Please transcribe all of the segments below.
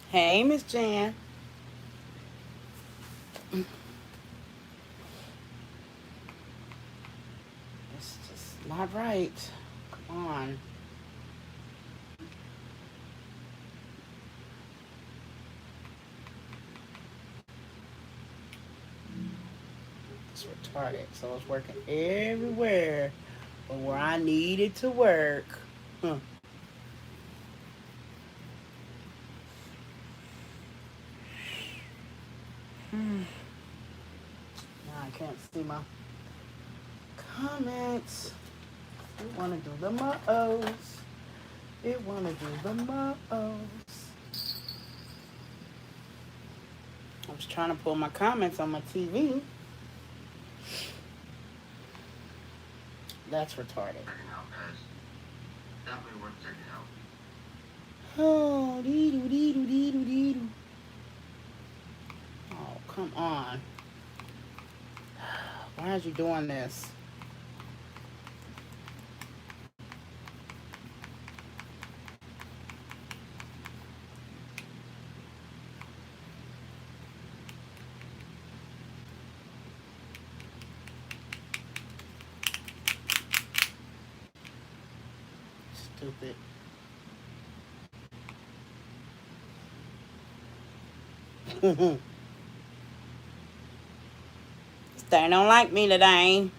Hey, Miss Jan. It's just not right. Come on. It's retarded. So it's working everywhere but where I needed to work. Huh. Now I can't see my comments. It want to do the mo-os. It want to do the mo-os. I was trying to pull my comments on my TV. That's retarded. Oh, dee-doo, dee-doo, dee-doo, dee-doo. Oh, come on. Why are you doing this? Stupid. They don't like me today.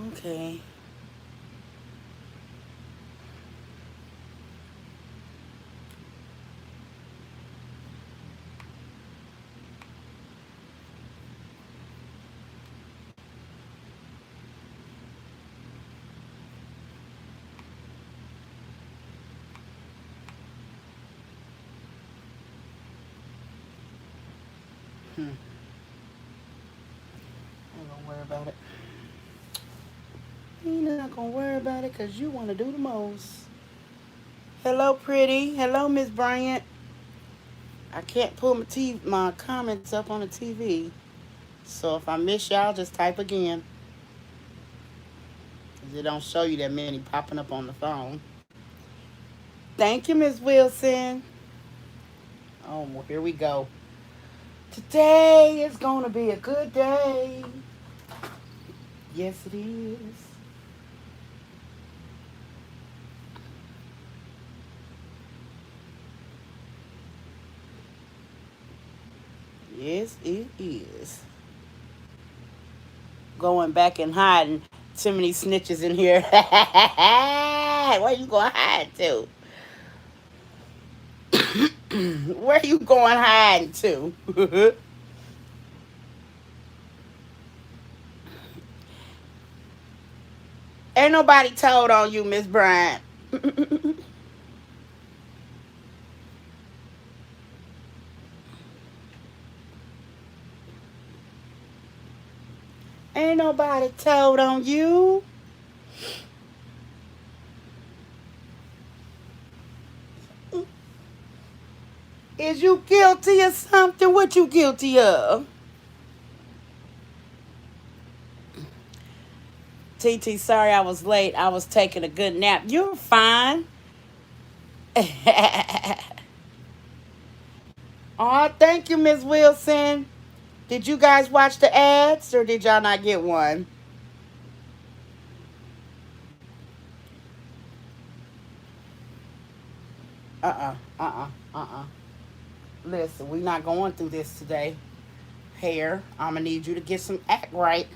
Okay. Hmm. I ain't gonna worry about it. You're not gonna worry about it because you want to do the most. Hello, pretty. Hello, Miss Bryant. I can't pull my comments up on the TV. So if I miss y'all, just type again. Because it don't show you that many popping up on the phone. Thank you, Miss Wilson. Oh, well, here we go. Today is going to be a good day. Yes, it is. Yes, it is. Going back and hiding. Too many snitches in here. Where you going to hide to? Where you going hiding to? Ain't nobody told on you, Miss Bryant. Ain't nobody told on you. Is you guilty of something? What you guilty of? TT, sorry I was late. I was taking a good nap. You're fine. Oh, thank you, Miss Wilson. Did you guys watch the ads or did y'all not get one? Uh-uh. Listen, we not going through this today. Hair, I'm going to need you to get some act right.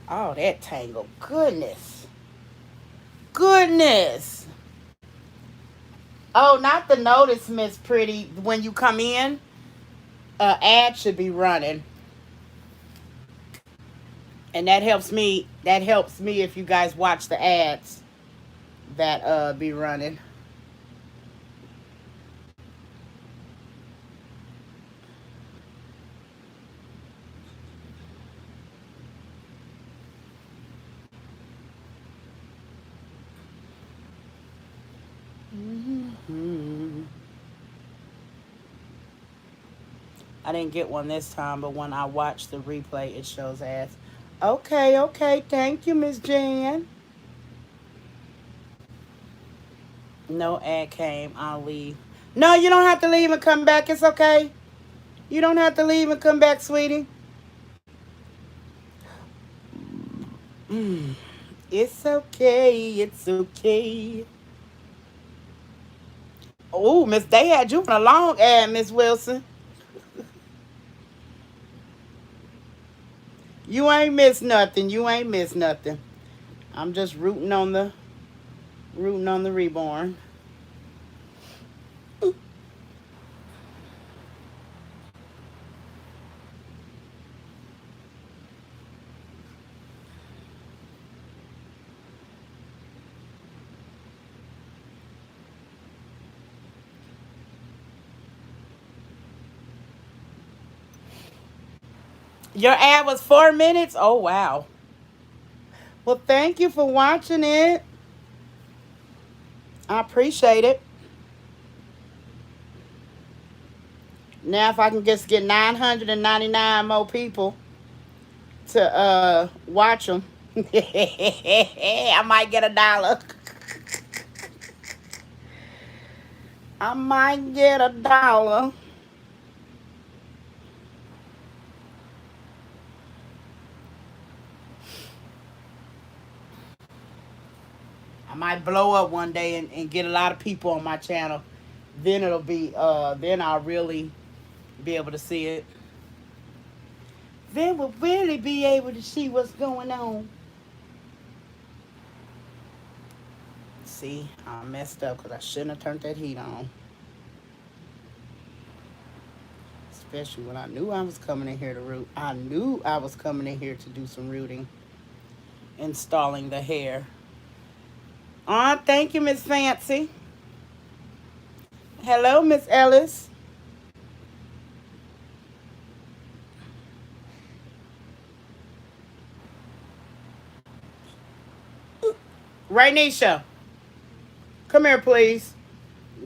Oh, that tangle. Goodness. Goodness. Oh, not the notice, Miss Pretty. When you come in, ad should be running. And that helps me. That helps me if you guys watch the ads that be running. I didn't get one this time, but when I watch the replay, it shows ads. Okay, okay. Thank you, Miss Jan. No ad came. I'll leave. No, you don't have to leave and come back. It's okay. You don't have to leave and come back, sweetie. Mm, it's okay. It's okay. Oh, Miss, they had you on a long ad, Miss Wilson. You ain't missed nothing. You ain't missed nothing. I'm just rooting on the reborn. Your ad was 4 minutes. Oh wow. Well, thank you for watching it. I appreciate it. Now, if I can just get 999 more people to watch them, I might get $1. I might get $1. I might blow up one day and get a lot of people on my channel. Then it'll be then I'll really be able to see it. Then we'll really be able to see what's going on. See, I messed up because I shouldn't have turned that heat on. Especially when I knew I was coming in here to root. I knew I was coming in here to do some rooting. Installing the hair. Oh, thank you, Miss Fancy. Hello, Miss Ellis. Rainisha, come here, please.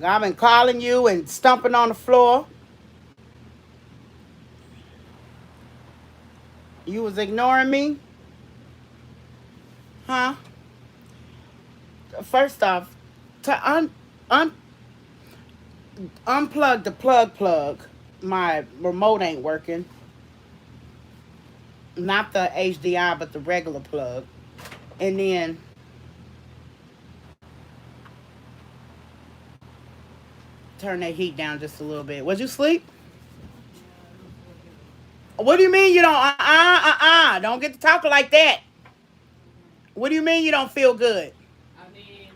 I've been calling you and stomping on the floor. You was ignoring me? Huh? First off, to unplug the plug. My remote ain't working. Not the HDI, but the regular plug. And then turn that heat down just a little bit. Was you sleep? What do you mean you don't? Don't get to talking like that. What do you mean you don't feel good? I mean,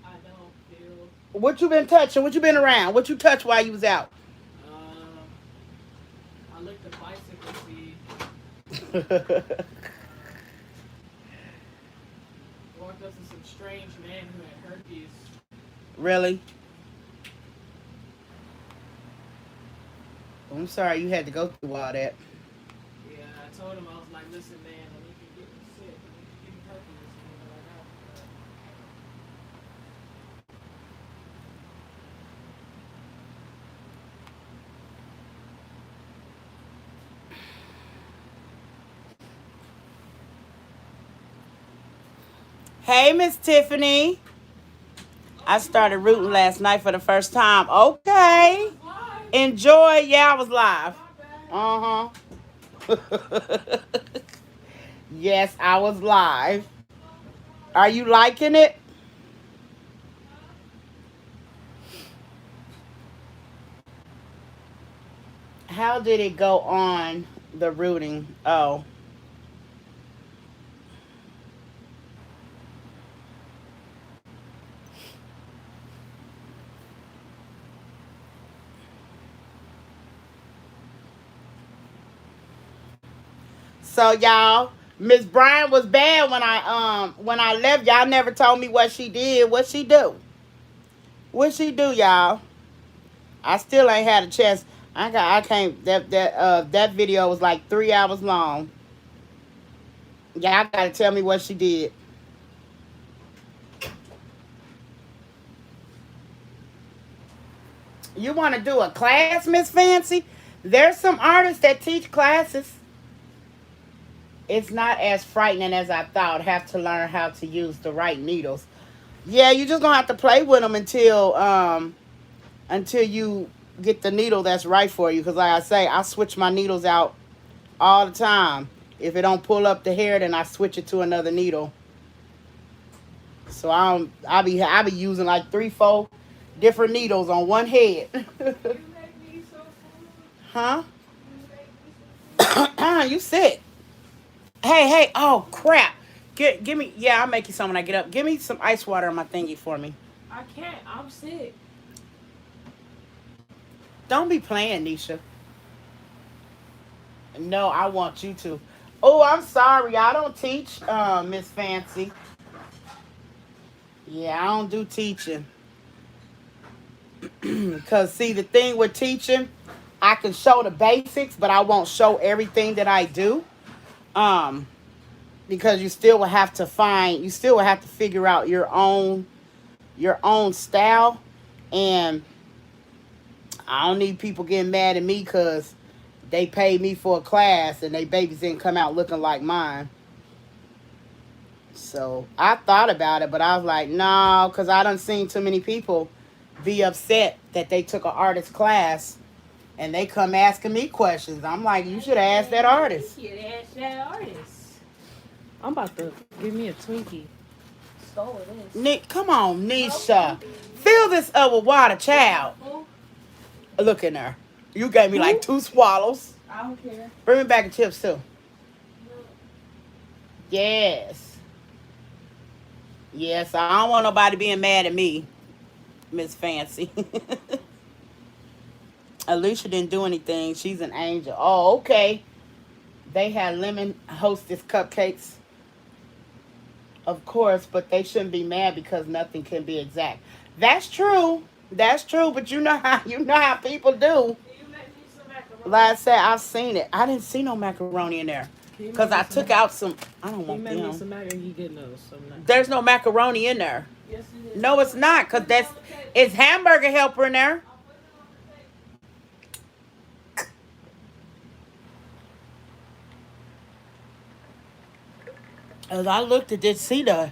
I don't feel. What you been touching? What you been around? What you touched while you was out? Um, I licked a bicycle seat. Walked up to some strange man who had herpes. Really? I'm sorry you had to go through all that. Yeah, I told him, I was like, listen, man, when you can get me sick, when you can get me herpes, and like, Hey, Miss Tiffany. I started rooting last night for the first time. Okay. Enjoy. Yeah, I was live. Uh-huh. Yes, I was live. Are you liking it? How did it go on the rooting? Oh. So y'all, Miss Bryan was bad when I left. Y'all never told me what she did. What she do? What she do, y'all? I still ain't had a chance. I can't that video was like 3 hours long. Y'all gotta tell me what she did. You wanna do a class, Miss Fancy? There's some artists that teach classes. It's not as frightening as I thought. Have to learn how to use the right needles. Yeah, you just gonna have to play with them until you get the needle that's right for you. Cause like I say, I switch my needles out all the time. If it don't pull up the hair, then I switch it to another needle. So I be using like 3, 4 different needles on one head. You make me so full. Huh? You make me so You sick? Hey, hey! Oh crap! Give me. Yeah, I'll make you some when I get up. Give me some ice water on my thingy for me. full. I can't. I'm sick. Don't be playing, Nisha. No, I want you to. Oh, I'm sorry. I don't teach, Miss Fancy. Yeah, I don't do teaching. Cause see, the thing with teaching, I can show the basics, but I won't show everything that I do. Um, because you still will have to figure out your own style, and I don't need people getting mad at me because they paid me for a class and they babies didn't come out looking like mine. So I thought about it, but I was like, no, because I done seen too many people be upset that they took an artist class and they come asking me questions. I'm like, you should ask that artist. You should ask that artist. I'm about to give me a Twinkie. Stole this. Nick, come on, Nisha. Fill this up with water, child. Look in there. You gave me like 2 swallows. I don't care. Bring me back of chips too. Yes. Yes, I don't want nobody being mad at me, Miss Fancy. Alicia didn't do anything. She's an angel. Oh, okay. They had lemon hostess cupcakes, of course, but they shouldn't be mad because nothing can be exact. That's true. That's true, but you know how people do. Can you make me some macaroni? Like I said, I've seen it. I didn't see no macaroni in there Can you because make I me some took out some. I don't Can you want make me them. some macaroni? You get those. So nice. There's no macaroni in there. Yes, it is. No, it's not, because it's hamburger helper in there. As I looked at this, see it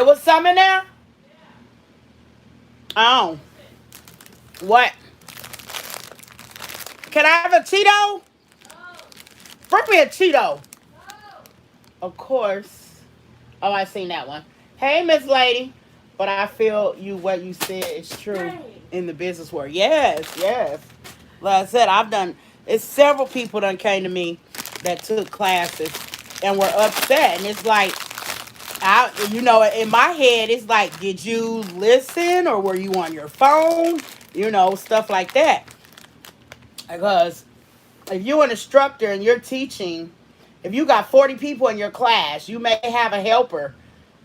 was some in there. Oh, what? Can I have a Cheeto? Bring me a Cheeto. Of course. Oh, I seen that one. Hey, Miss Lady. But I feel what you said is true in the business world. Yes, yes. Like I said, it's several people that came to me that took classes and were upset. And it's like, in my head, it's like, did you listen or were you on your phone? Stuff like that. Because if you're an instructor and you're teaching, if you got 40 people in your class, you may have a helper.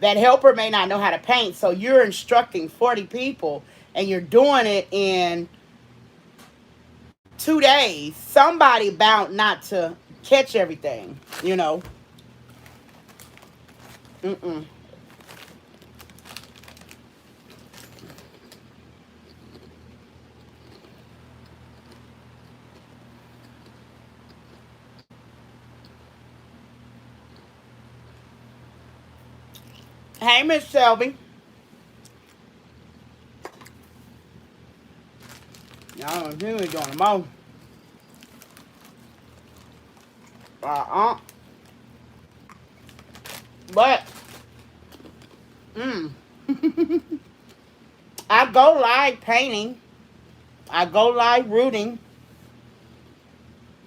That helper may not know how to paint, so you're instructing 40 people and you're doing it in 2 days. Somebody bound not to catch everything, Mm-mm. Hey, Miss Shelby. Y'all don't hear me doing the most. Uh-uh. But, I go live painting. I go live rooting.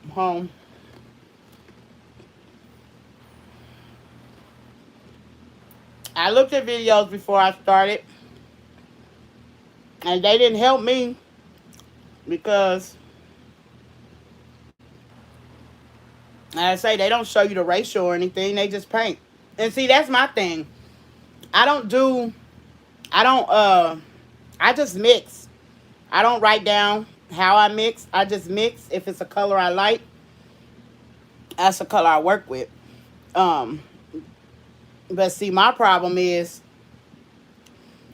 Home. I looked at videos before I started, and they didn't help me because, like I say, they don't show you the ratio or anything. They just paint. And see, that's my thing. I just mix. I don't write down how I mix. I just mix. If it's a color I like, that's the color I work with. But see, my problem is,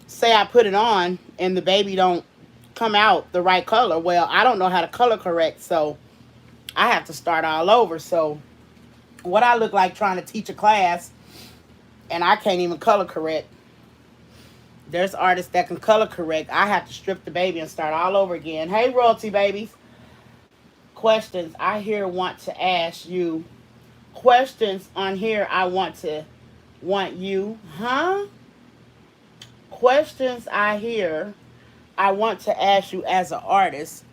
say I put it on and the baby don't come out the right color. Well, I don't know how to color correct, so I have to start all over. So what I look like trying to teach a class and I can't even color correct. There's artists that can color correct. I have to strip the baby and start all over again. Hey, royalty babies. Questions I here want to ask you. Questions on here I want you. Huh? Questions I hear I want to ask you as an artist.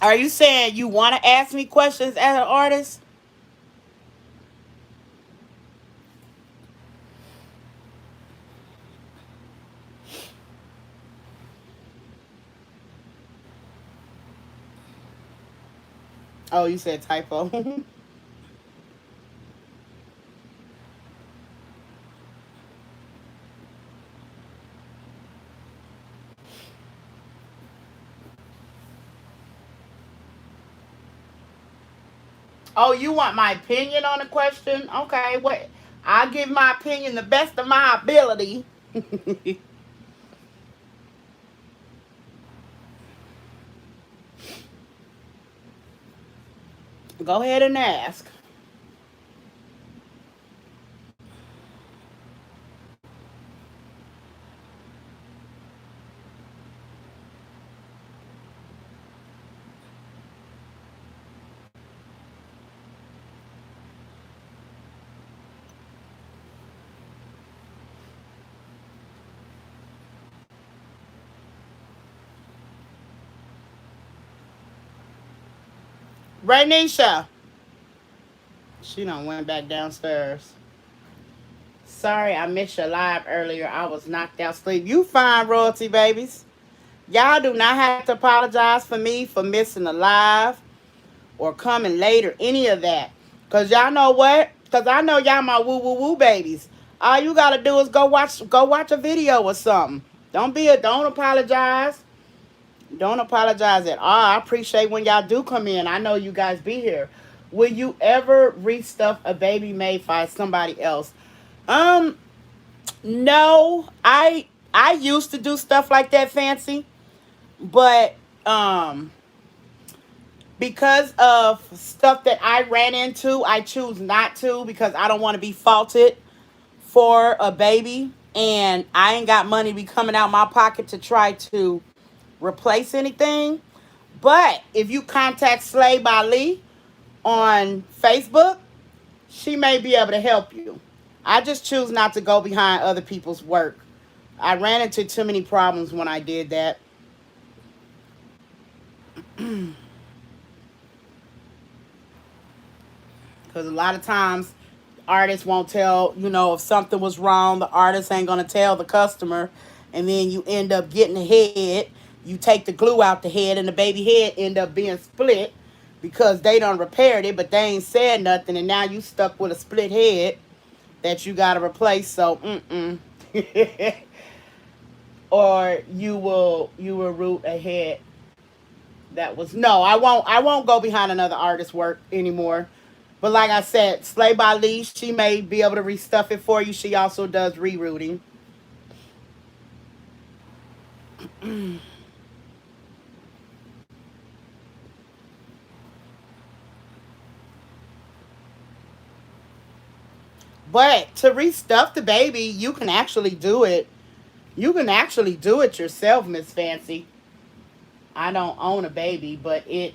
Are you saying you want to ask me questions as an artist? Oh, you said typo. Oh, you want my opinion on the question? Okay, what? I'll give my opinion the best of my ability. Go ahead and ask. Rainisha. She done went back downstairs. Sorry I missed your live earlier. I was knocked out sleep. You fine, royalty babies. Y'all do not have to apologize for me for missing a live or coming late or any of that. Cause y'all know what? Cause I know y'all my woo woo woo babies. All you gotta do is go watch a video or something. Don't apologize. Don't apologize at all. I appreciate when y'all do come in. I know you guys be here. Will you ever restuff a baby made by somebody else? Um, no. I used to do stuff like that fancy, but um because of stuff that I ran into, I choose not to because I don't want to be faulted for a baby and I ain't got money be coming out my pocket to try to replace anything. But if you contact Slay by Lee on Facebook, she may be able to help you. I just choose not to go behind other people's work. I ran into too many problems when I did that. Because a lot of times artists won't tell, if something was wrong, the artist ain't going to tell the customer. And then you end up getting the head. You take the glue out the head and the baby head end up being split because they done repaired it, but they ain't said nothing. And now you stuck with a split head that you got to replace. So, or you will root a head that was no. I won't go behind another artist's work anymore. But like I said, Slay by Lee, she may be able to restuff it for you. She also does rerouting. But to restuff the baby, you can actually do it. You can actually do it yourself, Miss Fancy. I don't own a baby, but it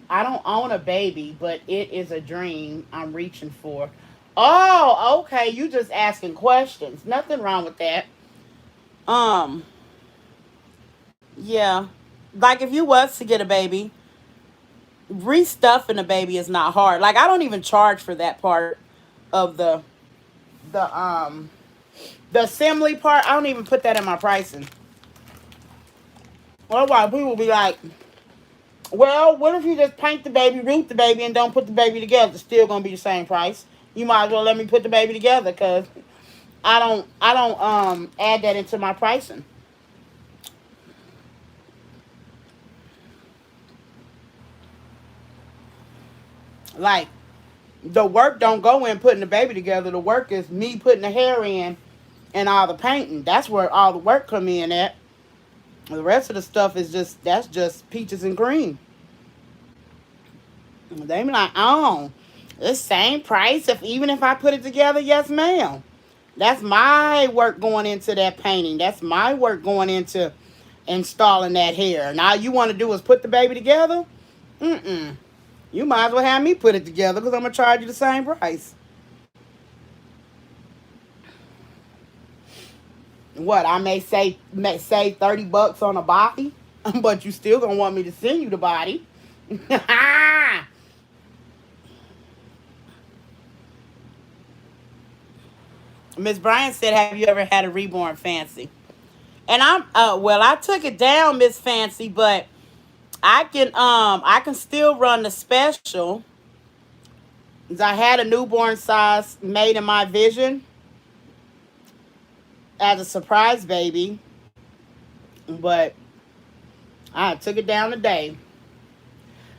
I don't own a baby, but it is a dream I'm reaching for. Oh, okay. You just asking questions. Nothing wrong with that. Um, yeah. Like if you was to get a baby, restuffing a baby is not hard. Like I don't even charge for that part of the the assembly part. I don't even put that in my pricing. Otherwise, people be like, "Well, what if you just paint the baby, root the baby, and don't put the baby together? It's still gonna be the same price. You might as well let me put the baby together, cause I don't add that into my pricing. Like the work don't go in putting the baby together. The work is me putting the hair in and all the painting. That's where all the work come in at. The rest of the stuff is just peaches and cream. They be like, oh, the same price if even if I put it together. Yes, ma'am. That's my work going into that painting. That's my work going into installing that hair. And all you want to do is put the baby together? Mm-mm. You might as well have me put it together because I'm going to charge you the same price. What, I may say $30 on a body, but you still going to want me to send you the body. Miss Bryant said, have you ever had a reborn fancy? And well, I took it down, Miss Fancy, but I can still run the special. I had a newborn size made in my vision as a surprise baby, but I took it down today.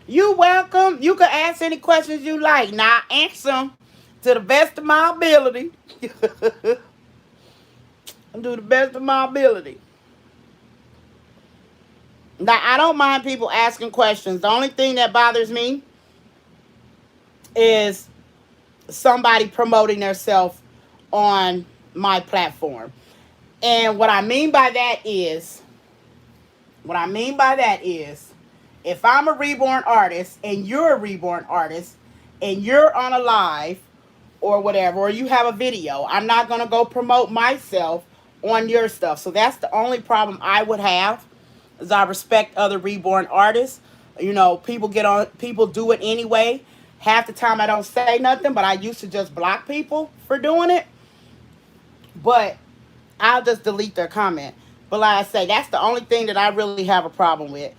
You welcome. You can ask any questions you like. Now answer them to the best of my ability. I do the best of my ability. Now I don't mind people asking questions. The only thing that bothers me is somebody promoting themselves on my platform. And what I mean by that is, if I'm a reborn artist and you're a reborn artist and you're on a live or whatever, or you have a video, I'm not going to go promote myself on your stuff. So that's the only problem I would have, is I respect other reborn artists. You know, people do it anyway. Half the time I don't say nothing, but I used to just block people for doing it. But I'll just delete their comment. But like I say, that's the only thing that I really have a problem with.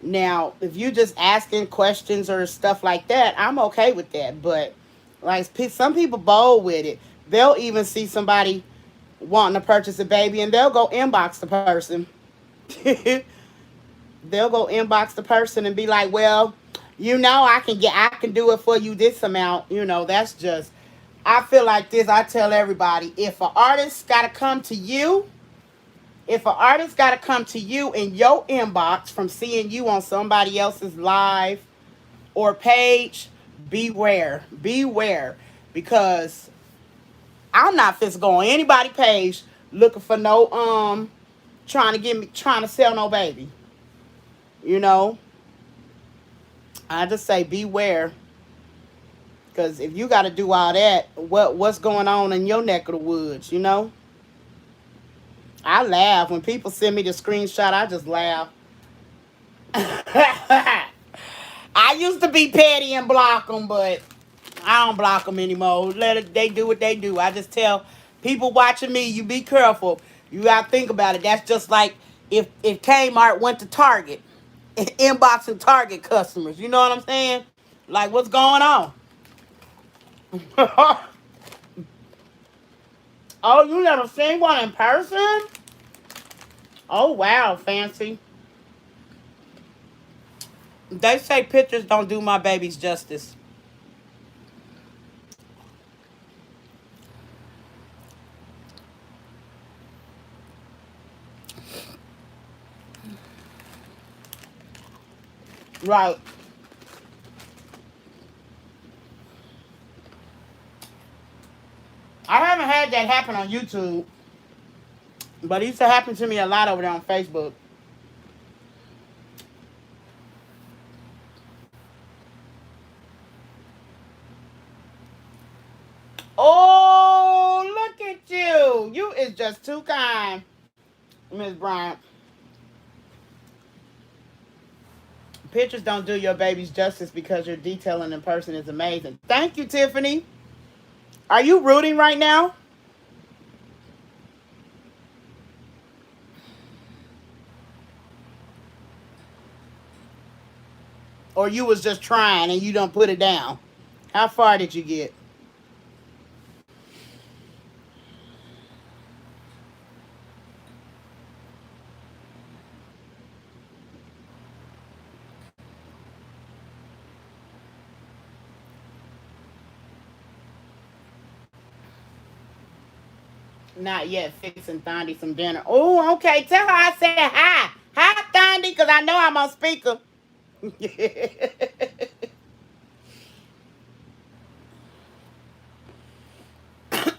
Now, if you just asking questions or stuff like that, I'm okay with that. But like some people bold with it. They'll even see somebody wanting to purchase a baby and they'll go inbox the person. They'll go inbox the person and be like, "Well, I can do it for you this amount." That's just, I feel like this. I tell everybody, if an artist got to come to you in your inbox from seeing you on somebody else's live or page, beware, because I'm not just going anybody page looking for no trying to sell no baby. You know, I just say beware, because if you got to do all that, what's going on in your neck of the woods? I laugh when people send me the screenshot. I just laugh. I used to be petty and block them, but I don't block them anymore. They do what they do. I just tell people watching me, you be careful. You gotta think about it. That's just like if Kmart went to Target, inboxing Target customers. You know what I'm saying? Like, what's going on? Oh, you never seen one in person? Oh wow, fancy. They say pictures don't do my babies justice. Right. I haven't had that happen on YouTube, but it used to happen to me a lot over there on Facebook. Oh, look at you. You is just too kind, Miss Bryant. Pictures don't do your babies justice because your detailing in person is amazing. Thank you, Tiffany. Are you rooting right now? Or you was just trying and you don't put it down? How far did you get? Not yet. Fixing Thandi some dinner. Oh, okay. Tell her I said hi. Hi, Thandi, because I know I'm on speaker.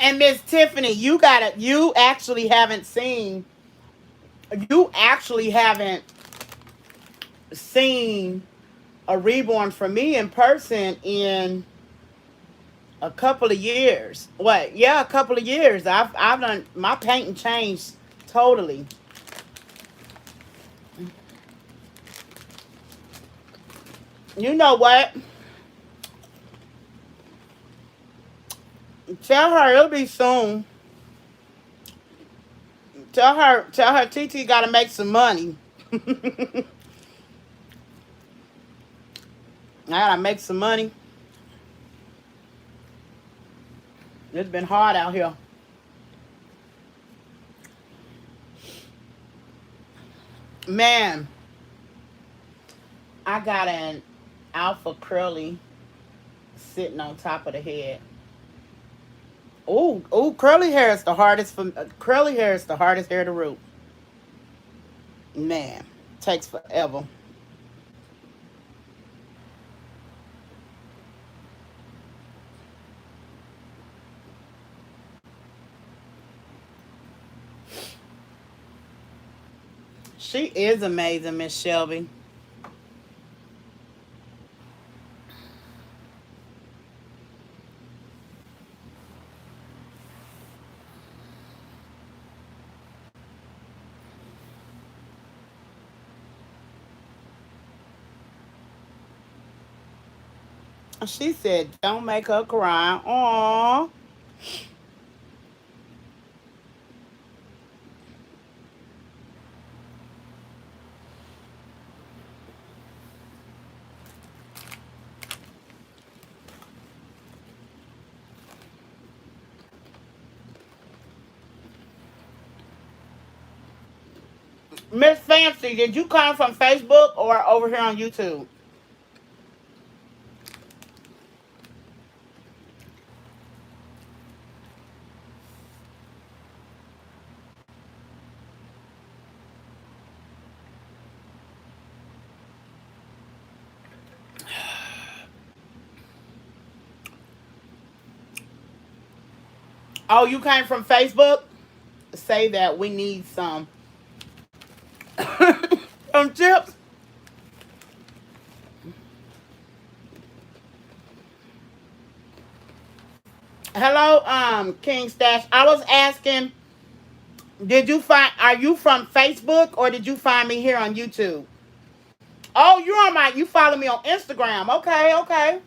And Miss Tiffany, you actually haven't seen a reborn for me in person in a couple of years. What? Yeah, a couple of years. I've done my painting changed totally. You know what? Tell her it'll be soon. Tell her TT got to make some money. I gotta make some money. It's been hard out here. Man, I got an alpha curly sitting on top of the head. Ooh, curly hair is the hardest hair to root. Man, takes forever. She is amazing, Miss Shelby. She said, "Don't make her cry." Aww. Miss Fancy, did you come from Facebook or over here on YouTube? Oh, you came from Facebook? Say that we need some chips. Hello, King Stash. I was asking, are you from Facebook or did you find me here on YouTube? Oh, you follow me on Instagram. Okay, okay.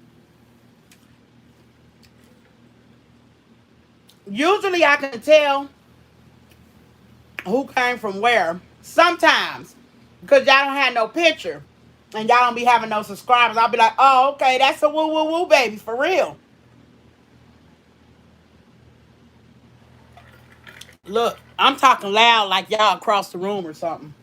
Usually I can tell who came from where. Sometimes. Because y'all don't have no picture. And y'all don't be having no subscribers. I'll be like, oh, okay, that's a woo woo woo baby, for real. Look, I'm talking loud like y'all across the room or something.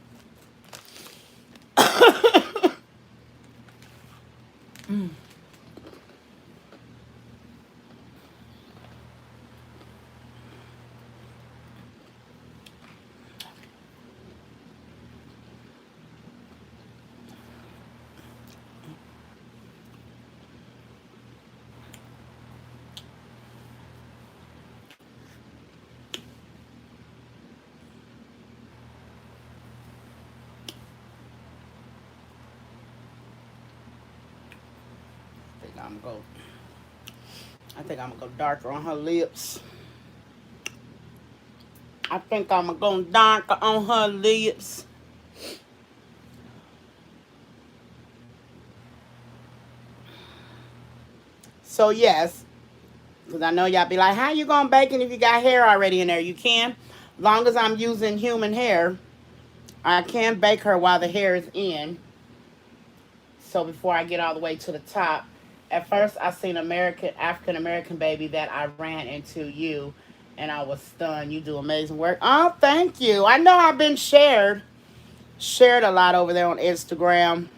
think I'm gonna go. I think I'm gonna go darker on her lips. I think I'm gonna go darker on her lips. So yes, because I know y'all be like, how you gonna bake it if you got hair already in there? You can, long as I'm using human hair. I can bake her while the hair is in. So before I get all the way to the top, at first I seen African American baby that I ran into you, and I was stunned. You do amazing work. Oh, thank you. I know I've been shared a lot over there on Instagram.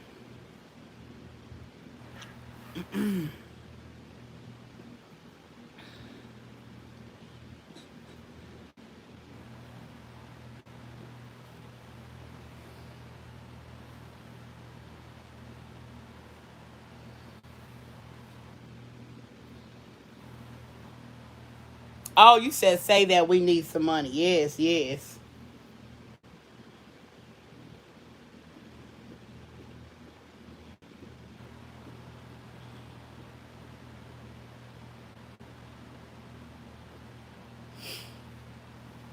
Oh, you said say that we need some money. Yes, yes.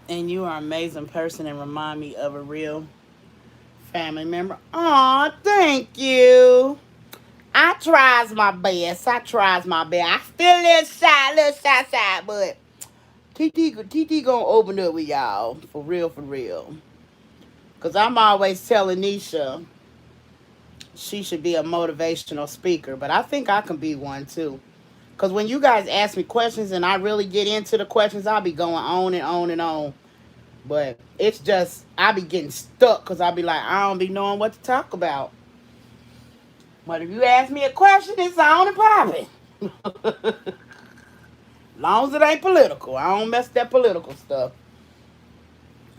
And you are an amazing person and remind me of a real family member. Aw, thank you. I tries my best. I tries my best. I still a little shy, but TT gonna open up with y'all for real, for real. Cause I'm always telling Nisha she should be a motivational speaker, but I think I can be one too. Cause when you guys ask me questions and I really get into the questions, I'll be going on and on and on. But it's just I be getting stuck because I be like I don't be knowing what to talk about. But if you ask me a question, it's on and popping. Long as it ain't political, I don't mess that political stuff.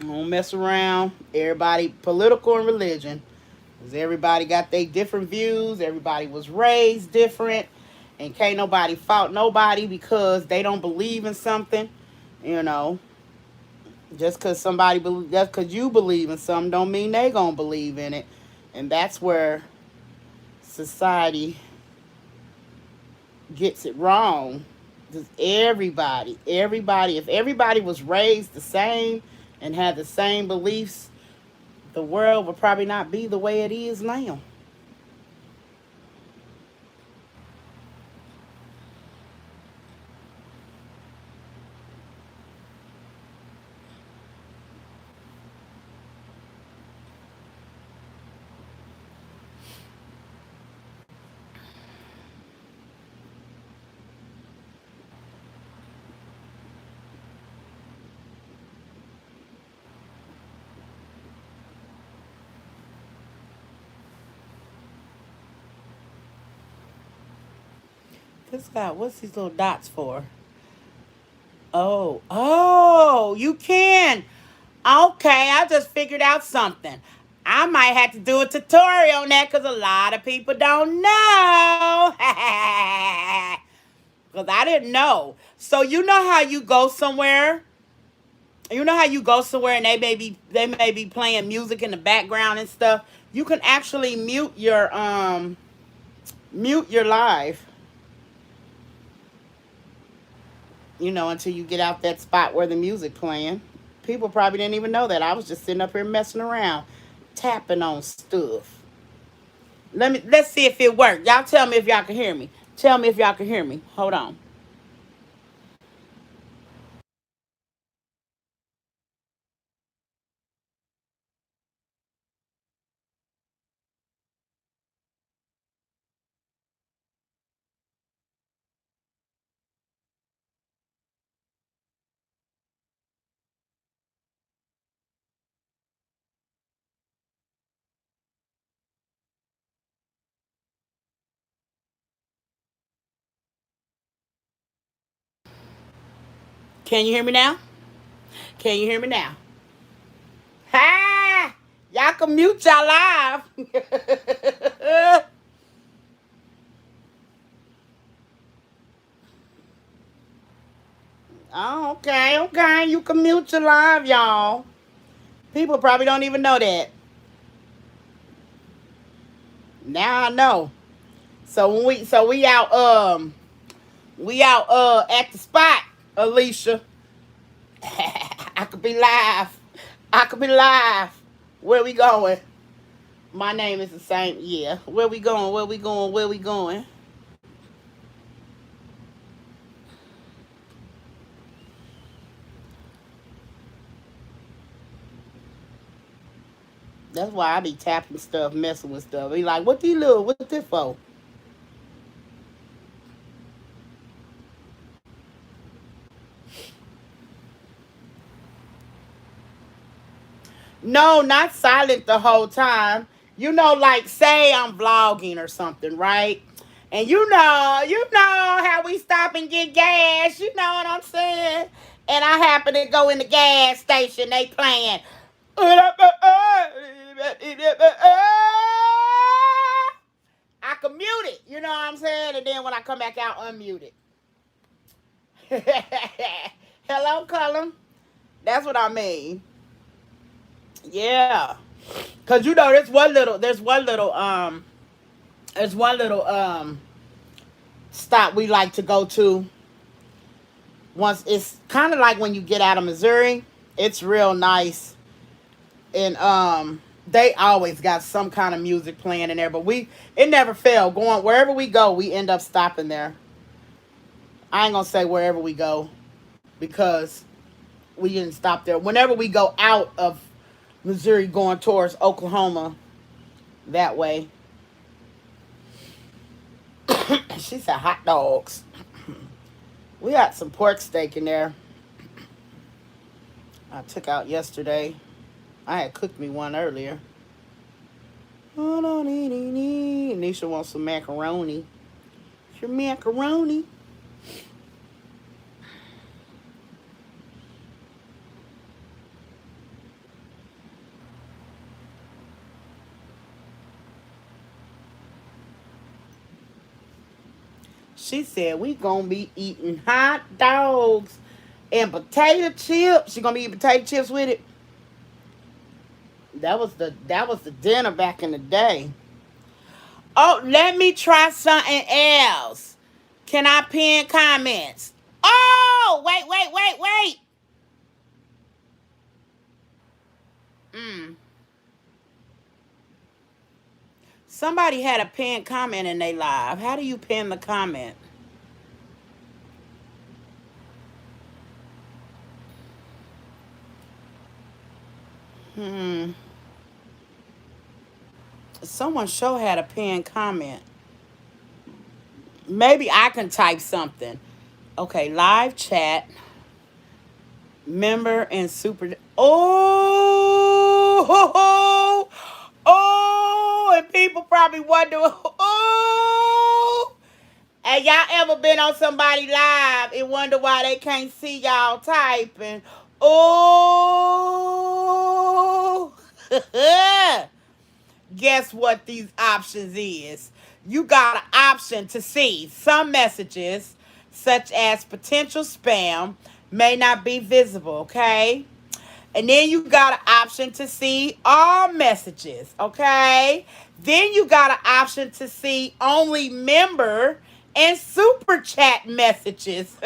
I don't mess around. Everybody political and religion. Cause everybody got their different views. Everybody was raised different, and can't nobody fault nobody because they don't believe in something. You know, just cause you believe in something, don't mean they gonna believe in it, and that's where society gets it wrong. Just everybody, if everybody was raised the same and had the same beliefs, the world would probably not be the way it is now. This guy, what's these little dots for? Oh, you can. Okay, I just figured out something. I might have to do a tutorial on that because a lot of people don't know. Because I didn't know. So you know how you go somewhere. You know how you go somewhere and they may be playing music in the background and stuff. You can actually mute your live. Until you get out that spot where the music playing. People probably didn't even know that. I was just sitting up here messing around, tapping on stuff. Let's see if it worked. Y'all tell me if y'all can hear me. Tell me if y'all can hear me. Hold on. Can you hear me now? Can you hear me now? Ha! Y'all can mute y'all live. Oh, okay, okay. You can mute your live, y'all. People probably don't even know that. Now I know. So we out at the spot, Alicia. I could be live. I could be live. Where we going? My name is the same. Yeah. Where we going? Where we going? Where we going? That's why I be tapping stuff, messing with stuff. Be like, what these little? What this for? No, not silent the whole time. Like say I'm vlogging or something, right? And you know how we stop and get gas. You know what I'm saying? And I happen to go in the gas station. They playing. I can mute it. You know what I'm saying? And then when I come back out, unmute it. Hello, Colin. That's what I mean. Yeah. Cause you know there's one little stop we like to go to once. It's kind of like when you get out of Missouri. It's real nice. And they always got some kind of music playing in there, but it never fail. Going wherever we go, we end up stopping there. I ain't gonna say wherever we go because we didn't stop there. Whenever we go out of Missouri going towards Oklahoma that way. She said hot dogs. We got some pork steak in there. I took out yesterday. I had cooked me one earlier. Nisha wants some macaroni. It's your macaroni. She said we gonna be eating hot dogs and potato chips. She gonna be eating potato chips with it. That was the dinner back in the day. Oh, let me try something else. Can I pin comments? Oh, wait. Mm. Somebody had a pinned comment in their live. How do you pin the comment? Hmm. Someone sure had a pinned comment. Maybe I can type something. Okay, live chat. Member and super. Oh, and people probably wonder. Oh, and y'all ever been on somebody live and wonder why they can't see y'all typing? Oh, guess what these options is? You got an option to see some messages, such as potential spam, may not be visible, okay? And then you got an option to see all messages, okay? Then you got an option to see only member and super chat messages.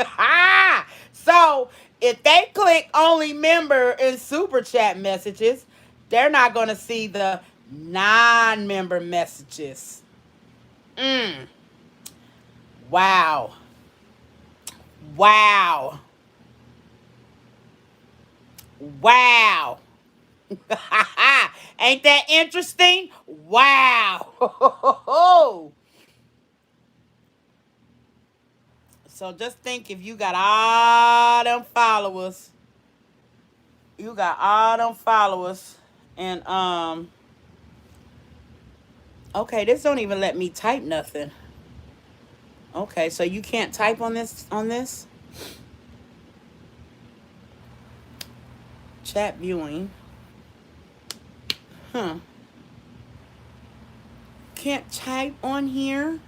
So if they click only member and super chat messages, they're not going to see the non-member messages. Mm. Wow. Wow. Wow. Ain't that interesting? Wow. So just think if you got all them followers, and okay, this don't even let me type nothing. Okay, so you can't type on this chat viewing. Huh. Can't type on here.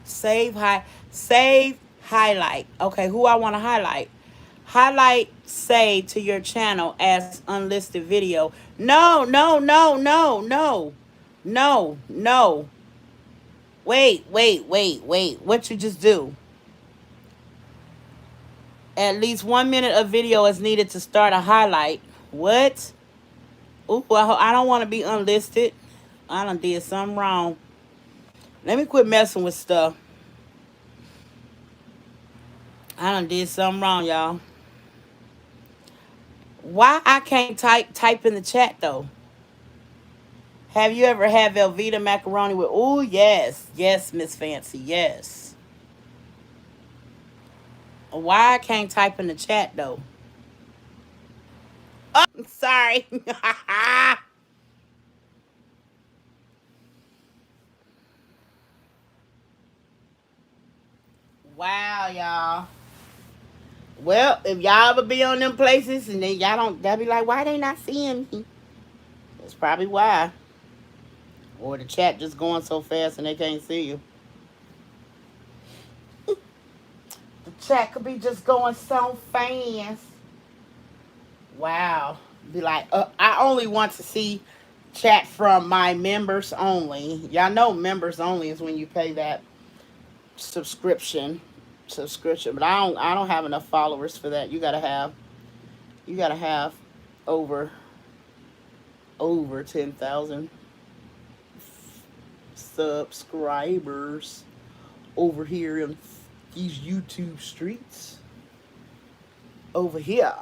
Save highlight. Okay, who I want to highlight? Highlight save to your channel as unlisted video. No. No. Wait. What you just do? At least 1 minute of video is needed to start a highlight. What? Ooh, I don't want to be unlisted. I done did something wrong. Let me quit messing with stuff. I done did something wrong, y'all. Why I can't type in the chat though? Have you ever had Velveeta macaroni with? Oh yes, Miss Fancy, yes. Why I can't type in the chat though? Oh, sorry. Wow, y'all. Well, if y'all ever be on them places and then y'all don't, they'll be like, why they not seeing me? That's probably why. Or the chat just going so fast and they can't see you. The chat could be just going so fast. Wow. Be like, I only want to see chat from my members only. Y'all know members only is when you pay that subscription but I don't have enough followers for that. You gotta have over 10,000 subscribers over here in these YouTube streets over here.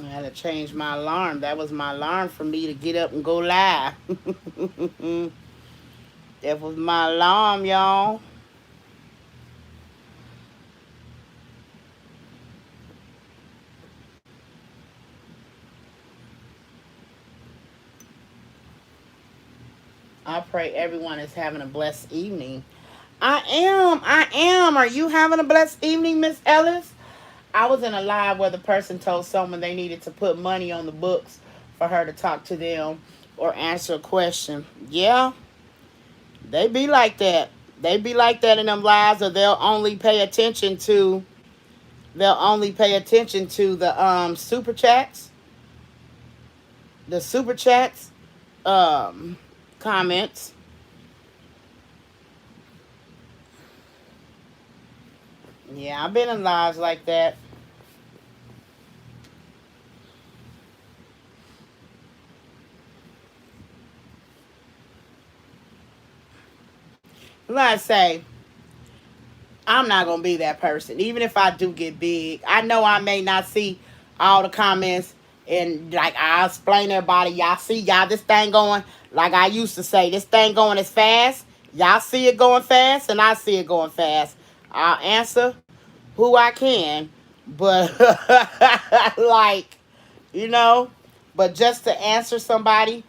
I had to change my alarm. That was my alarm for me to get up and go live. That was my alarm, y'all. I pray everyone is having a blessed evening. I am. I am. Are you having a blessed evening, Miss Ellis? I was in a live where the person told someone they needed to put money on the books for her to talk to them or answer a question. Yeah, they be like that. They be like that in them lives, or they'll only pay attention to the super chats um comments. Yeah, I've been in lives like that. Like I say, I'm not gonna be that person. Even if I do get big, I know I may not see all the comments, and like I explain to everybody, y'all see y'all this thing going like I used to say, this thing going as fast. Y'all see it going fast, and I see it going fast. I'll answer who I can, but like you know, but just to answer somebody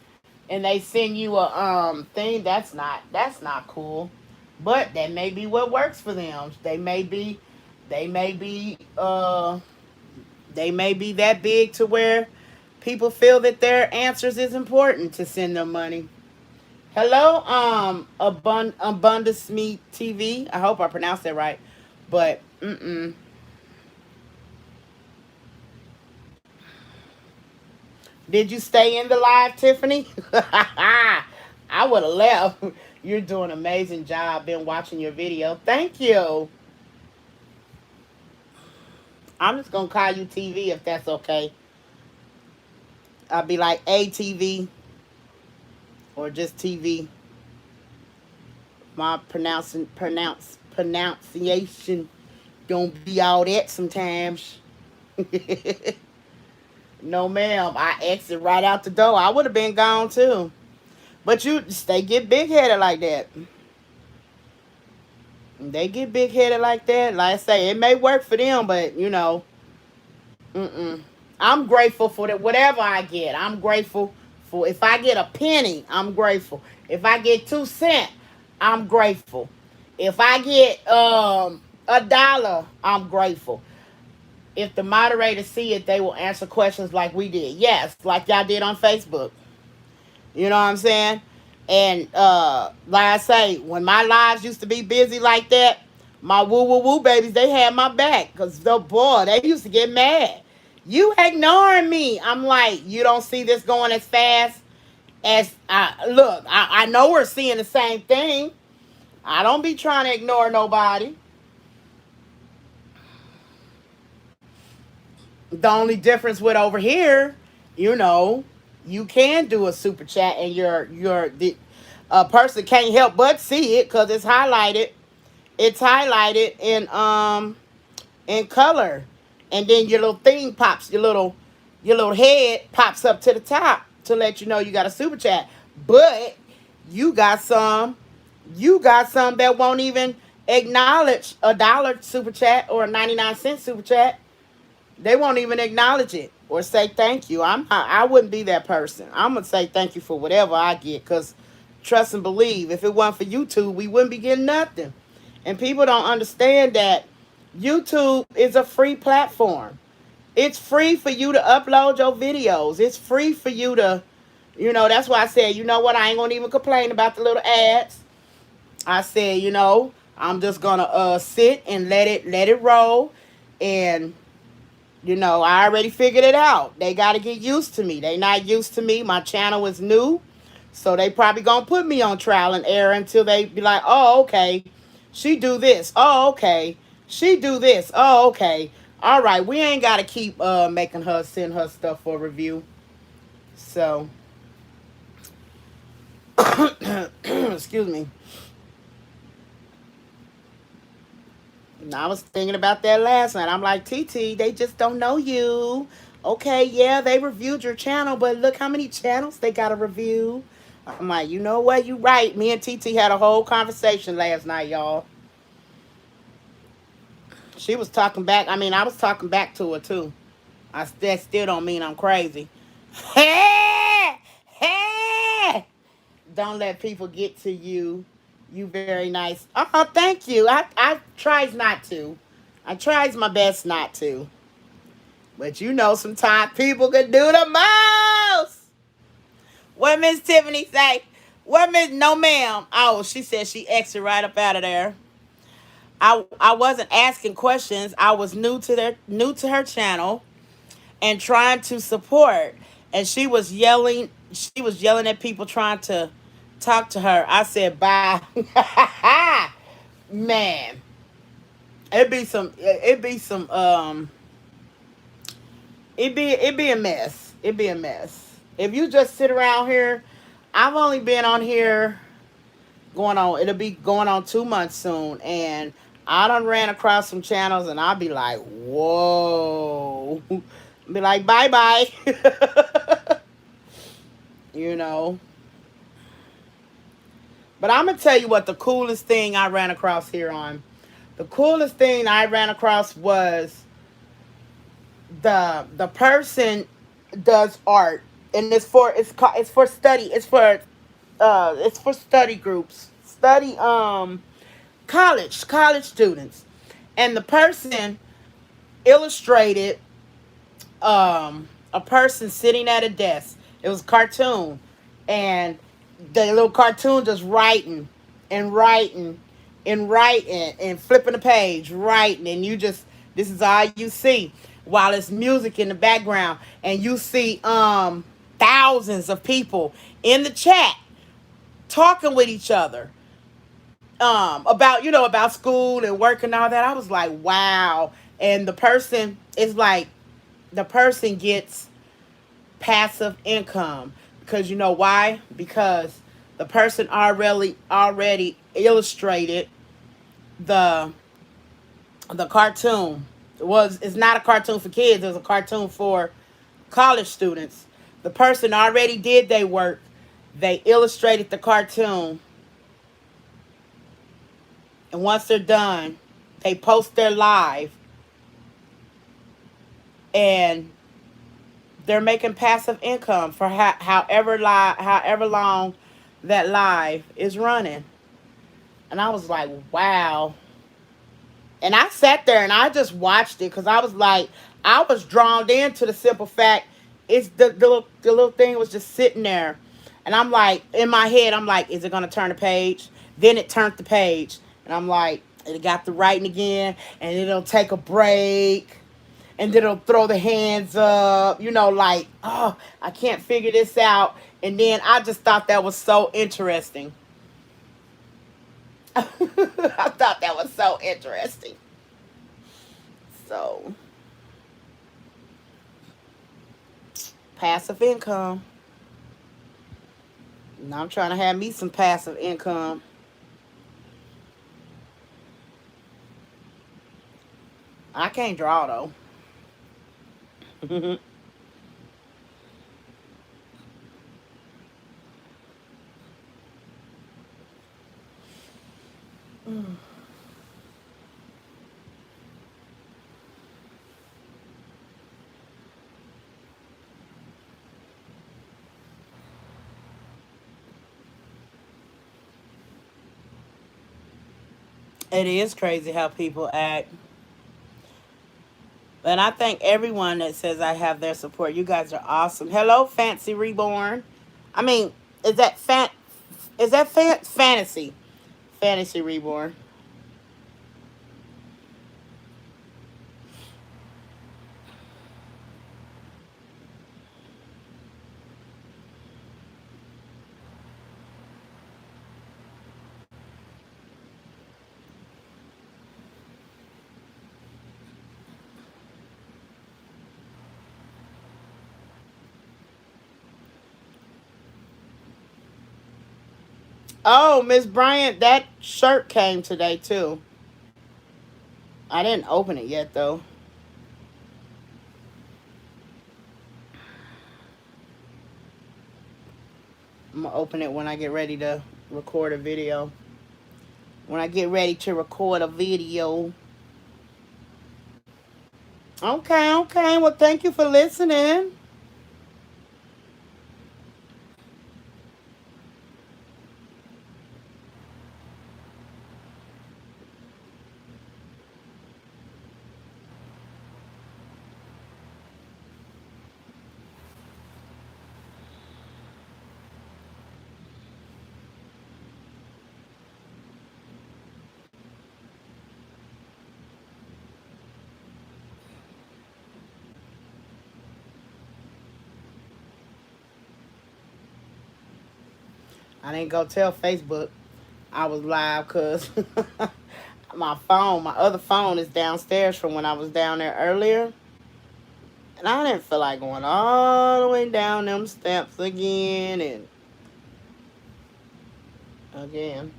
and they send you a thing, that's not cool. But that may be what works for them. They may be they may be that big to where people feel that their answers is important to send them money. Hello, Abundance Me TV. I hope I pronounced that right. But did you stay in the live, Tiffany? I would have left. You're doing an amazing job. Been watching your video. Thank you. I'm just gonna call you TV if that's okay. I'll be like ATV or just TV. My pronunciation don't be all that sometimes. No, ma'am. I exit right out the door. I would have been gone too. But they get big headed like that. They get big headed like that. Like I say, it may work for them, but mm-mm. I'm grateful for that. Whatever I get, I'm grateful for. If I get a penny, I'm grateful. If I get 2 cents, I'm grateful. If I get $1, I'm grateful. If the moderators see it, they will answer questions like we did. Yes, like y'all did on Facebook. You know what I'm saying? And like I say, when my lives used to be busy like that, my woo woo woo babies, they had my back. Because the boy, they used to get mad. You ignoring me. I'm like, you don't see this going as fast as I look. I know we're seeing the same thing. I don't be trying to ignore nobody. The only difference with over here, you know, you can do a super chat and the a person can't help but see it because it's highlighted. It's highlighted in color, and then your little thing pops. Your little head pops up to the top to let you know you got a super chat. But you got some. You got some that won't even acknowledge a dollar super chat or a 99-cent super chat. They won't even acknowledge it or say thank you. I wouldn't be that person. I'm gonna say thank you for whatever I get, cause trust and believe. If it wasn't for YouTube, we wouldn't be getting nothing. And people don't understand that YouTube is a free platform. It's free for you to upload your videos. It's free for you to, that's why I said, you know what, I ain't gonna even complain about the little ads. I said, I'm just gonna sit and let it roll. And I already figured it out. They got to get used to me. They not used to me. My channel is new. So they probably going to put me on trial and error until they be like, oh, okay. She do this. Oh, okay. She do this. Oh, okay. All right. We ain't got to keep making her send her stuff for review. So, excuse me. And I was thinking about that last night. I'm like, TT, they just don't know you. Okay, yeah, they reviewed your channel, but look how many channels they got to review. I'm like, you know what? You right. Me and TT had a whole conversation last night, y'all. She was talking back. I mean, I was talking back to her too. That still don't mean I'm crazy. Hey, hey! Don't let people get to you. You very nice. Oh, thank you. I tries not to. I tries my best not to. But sometimes people can do the most. What Miss Tiffany say? What Miss No ma'am? Oh, she said she exited right up out of there. I wasn't asking questions. I was new to her channel and trying to support. And she was yelling at people trying to talk to her. I said bye. Man. It'd be a mess. It'd be a mess. If you just sit around here, I've only been on here it'll be going on 2 months soon, and I done ran across some channels and I'll be like, whoa. Be like, bye bye. you know. But I'm gonna tell you what the coolest thing I ran across here on. The coolest thing I ran across was the person does art, and it's for study. It's for study groups, college students, and the person illustrated a person sitting at a desk. It was a cartoon, and the little cartoon just writing and writing and writing and flipping the page, writing, and this is all you see while it's music in the background, and you see thousands of people in the chat talking with each other about about school and work and all that. I was like, wow. And the person gets passive income because you know why? Because the person already illustrated the the cartoon. It's not a cartoon for kids, it's a cartoon for college students. The person already did their work. They illustrated the cartoon, and once they're done, they post their live, and they're making passive income for however long that live is running. And I was like, wow. And I sat there and I just watched it because I was drawn into the simple fact it's the little thing was just sitting there. And I'm like, in my head, I'm like, is it going to turn the page? Then it turned the page. And I'm like, it got the writing again. And it'll take a break. And then it'll throw the hands up, like, oh, I can't figure this out. And then I just thought that was so interesting. I thought that was so interesting. So, passive income. Now I'm trying to have me some passive income. I can't draw though. It is crazy how people act. And I thank everyone that says I have their support. You guys are awesome. Hello, Fancy Reborn. I mean, is that fantasy? Fantasy Reborn. Oh, Miss Bryant, that shirt came today too. I didn't open it yet though. I'm gonna open it when I get ready to record a video. When I get ready to record a video. Okay, okay. Well, thank you for listening. I didn't go tell Facebook I was live because my other phone is downstairs from when I was down there earlier. And I didn't feel like going all the way down them steps again and again.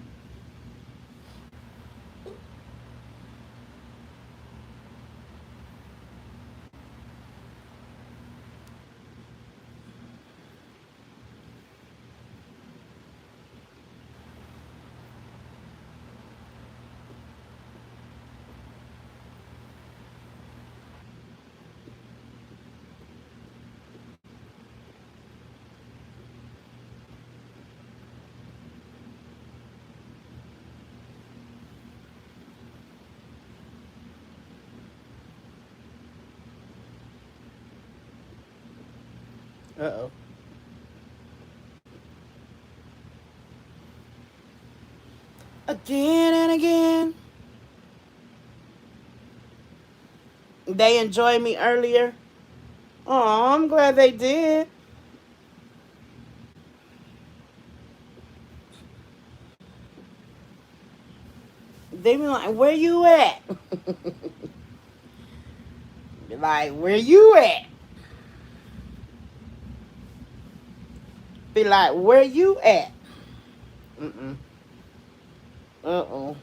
Uh-oh. Again and again. They enjoyed me earlier. Oh, I'm glad they did. They be like, where you at? Be like, where you at? Be like, where you at? Mm-mm. Uh-oh.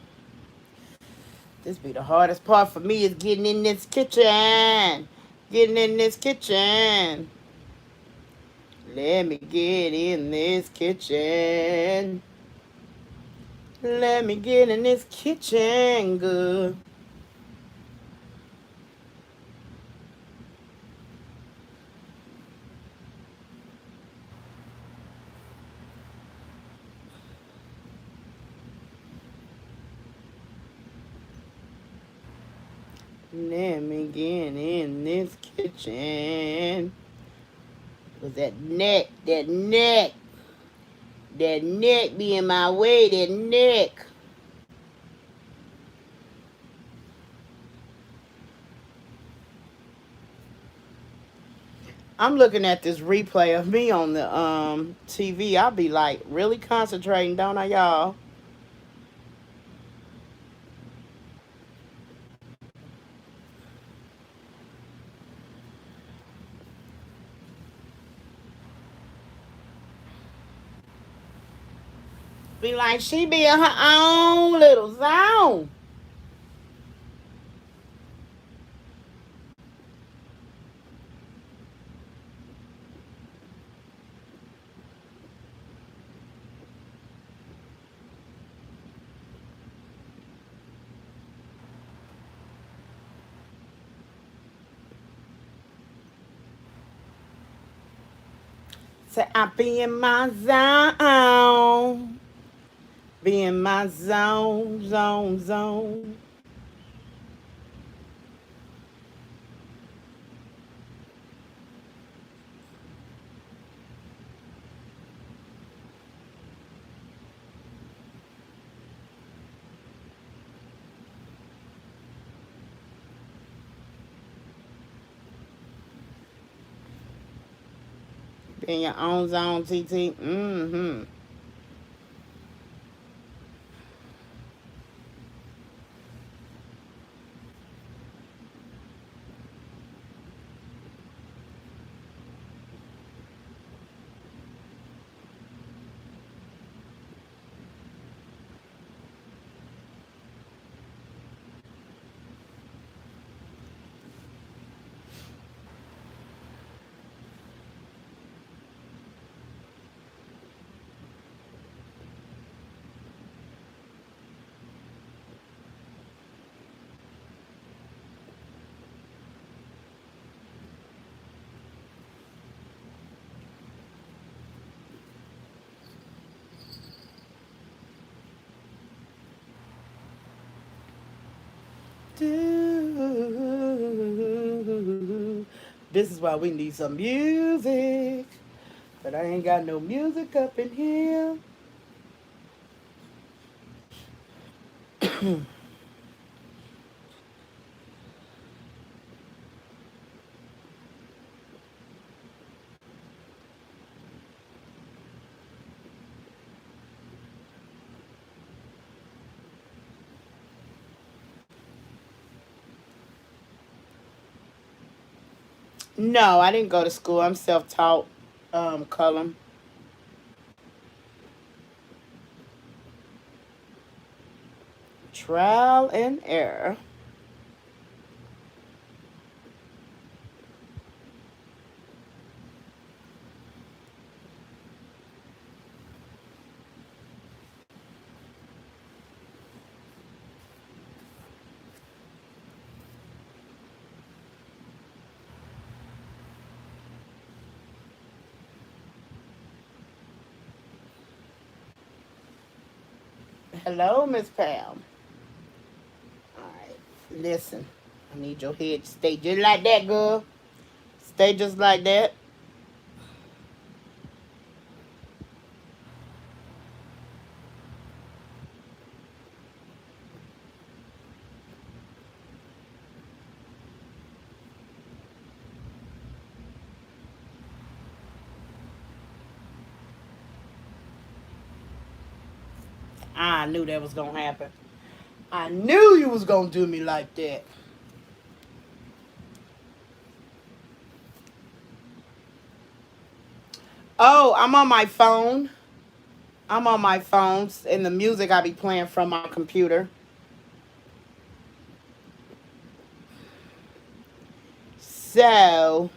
This be the hardest part for me is getting in this kitchen. Getting in this kitchen. Let me get in this kitchen. Let me get in this kitchen good. Let me get in this kitchen. Was that neck, that neck be in my way, that neck. I'm looking at this replay of me on the TV. I'll be like really concentrating, don't I, y'all? Be like she be in her own little zone. Say I be in my zone. Be in my zone, zone, zone. Be in your own zone, TT. Mm-hmm. This is why we need some music. But I ain't got no music up in here. No, I didn't go to school. I'm self-taught, Cullum. Trial and error. Hello, Miss Pam. All right, listen. I need your head to stay just like that, girl. Stay just like that. I knew that was gonna happen. I knew you was gonna do me like that. Oh, I'm on my phone. I'm on my phone, and the music I be playing from my computer. So,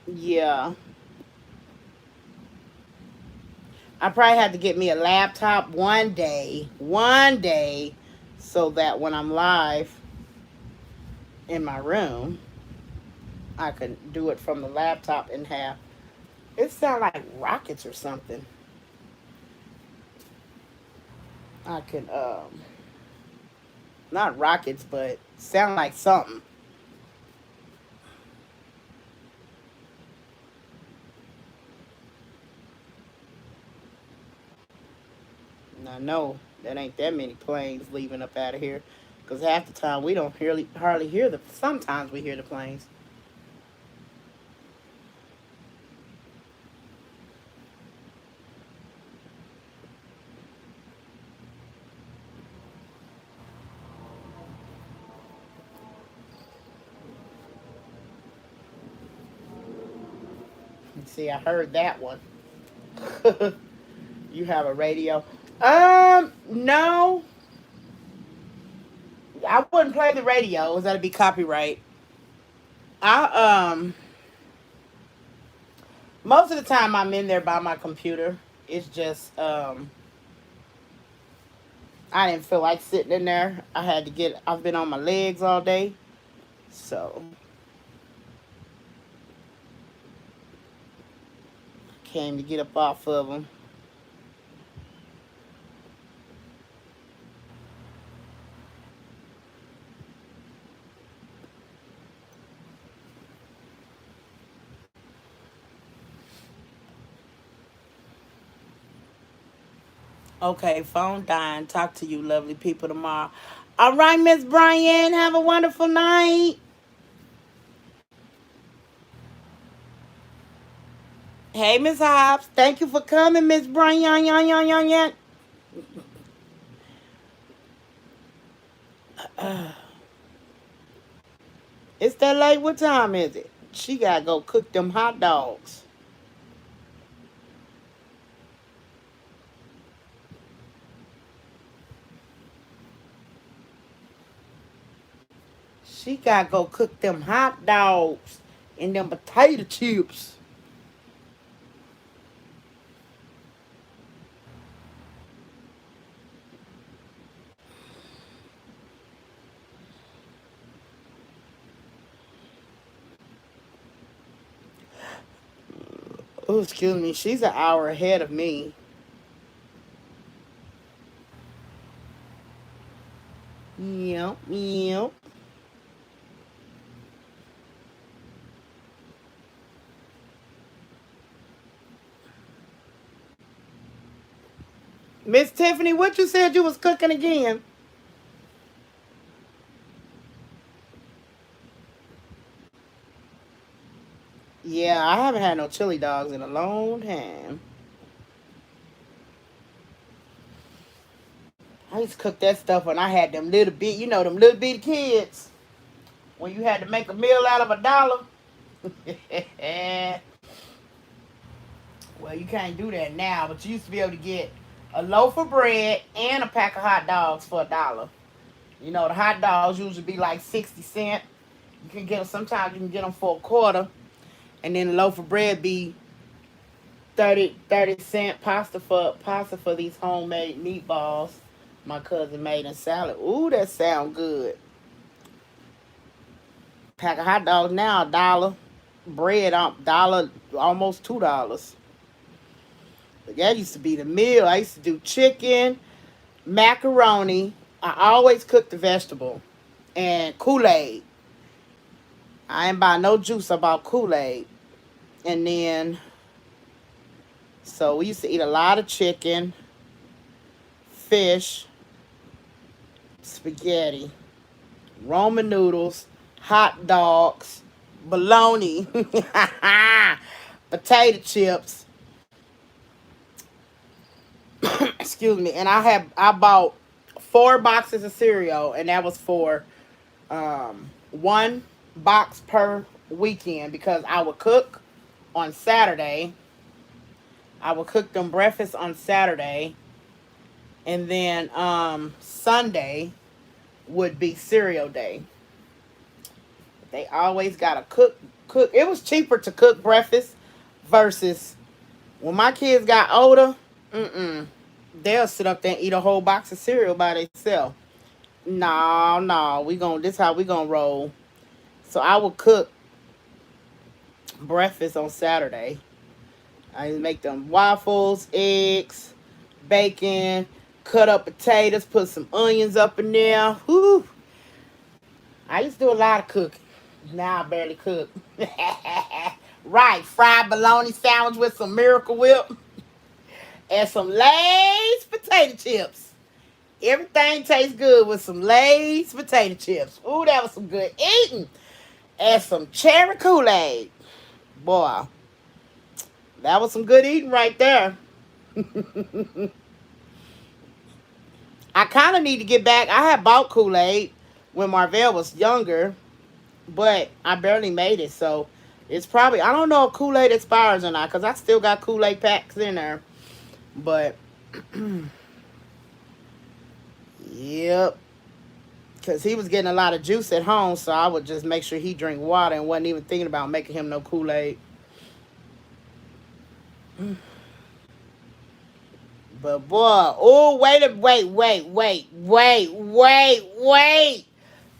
yeah. I probably have to get me a laptop one day, so that when I'm live in my room, I can do it from the laptop and have it sound like rockets or something. I can not rockets, but sound like something. And I know that ain't that many planes leaving up out of here, because half the time we don't hardly hear the. Sometimes we hear the planes. See, I heard that one. You have a radio? No, I wouldn't play the radio. That'd be copyright. I most of the time I'm in there by my computer. It's just I didn't feel like sitting in there. I had to get. I've been on my legs all day, so came to get up off of them. Okay, phone dying. Talk to you, lovely people, tomorrow. All right, Miss Brian. Have a wonderful night. Hey, Miss Hobbs. Thank you for coming, Miss Brian. It's that late. What time is it? She gotta go cook them hot dogs. She gotta go cook them hot dogs and them potato chips. Oh, excuse me. She's an hour ahead of me. Yep, yep. Miss Tiffany, what you said you was cooking again? Yeah, I haven't had no chili dogs in a long time. I used to cook that stuff when I had them little bit, them little bitty kids. When you had to make a meal out of $1. Well, you can't do that now, but you used to be able to get a loaf of bread and a pack of hot dogs for $1. The hot dogs usually be like 60 cents. You can get them, sometimes you can get them for a quarter. And then a loaf of bread be 30 cent pasta for these homemade meatballs my cousin made in salad. Ooh, that sound good. Pack of hot dogs now $1. Bread $1, almost $2. But that used to be the meal. I used to do chicken, macaroni. I always cooked the vegetable and Kool-Aid. I ain't buy no juice. I bought Kool-Aid. And then, so we used to eat a lot of chicken, fish, spaghetti, Roman noodles, hot dogs, bologna, potato chips. Excuse me. And I bought 4 boxes of cereal, and that was for 1 box per weekend because I would cook on Saturday. I would cook them breakfast on Saturday, and then Sunday would be cereal day. They always gotta cook. It was cheaper to cook breakfast versus when my kids got older. They'll sit up there and eat a whole box of cereal by themselves. No, no, this how we gonna roll. So I would cook breakfast on Saturday. I make them waffles, eggs, bacon, cut up potatoes, put some onions up in there. Whew. I used to do a lot of cooking. Now I barely cook. Right, fried bologna sandwich with some Miracle Whip and some Lay's potato chips. Everything tastes good with some Lay's potato chips. Ooh, that was some good eating. And some cherry Kool-Aid. Boy, that was some good eating right there. I kind of need to get back. I had bought Kool-Aid when Marvell was younger, but I barely made it. So it's probably, I don't know if Kool-Aid expires or not because I still got Kool-Aid packs in there. But, yep. Because he was getting a lot of juice at home, so I would just make sure he drink water and wasn't even thinking about making him no Kool-Aid. But boy, oh, wait.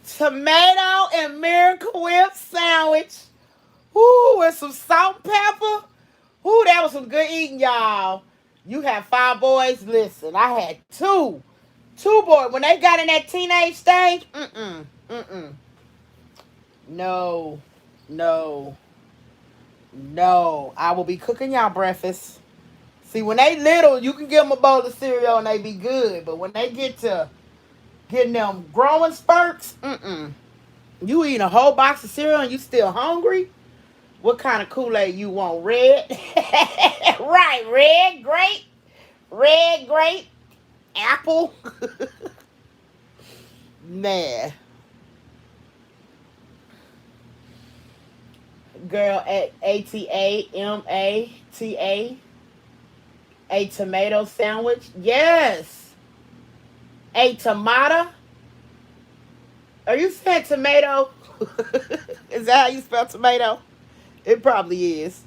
Tomato and Miracle Whip sandwich. Ooh, with some salt and pepper. Ooh, that was some good eating, y'all. You have 5 boys. Listen, I had two. 2 boys. When they got in that teenage stage, no, no, no. I will be cooking y'all breakfast. See, when they little, you can give them a bowl of cereal and they be good. But when they get to getting them growing spurts, you eat a whole box of cereal and you still hungry? What kind of Kool-Aid you want? Red? Right, red grape, apple. Man, girl, at ATAMATA, a tomato sandwich. Yes, a tomato. Are you saying tomato? Is that how you spell tomato? It probably is.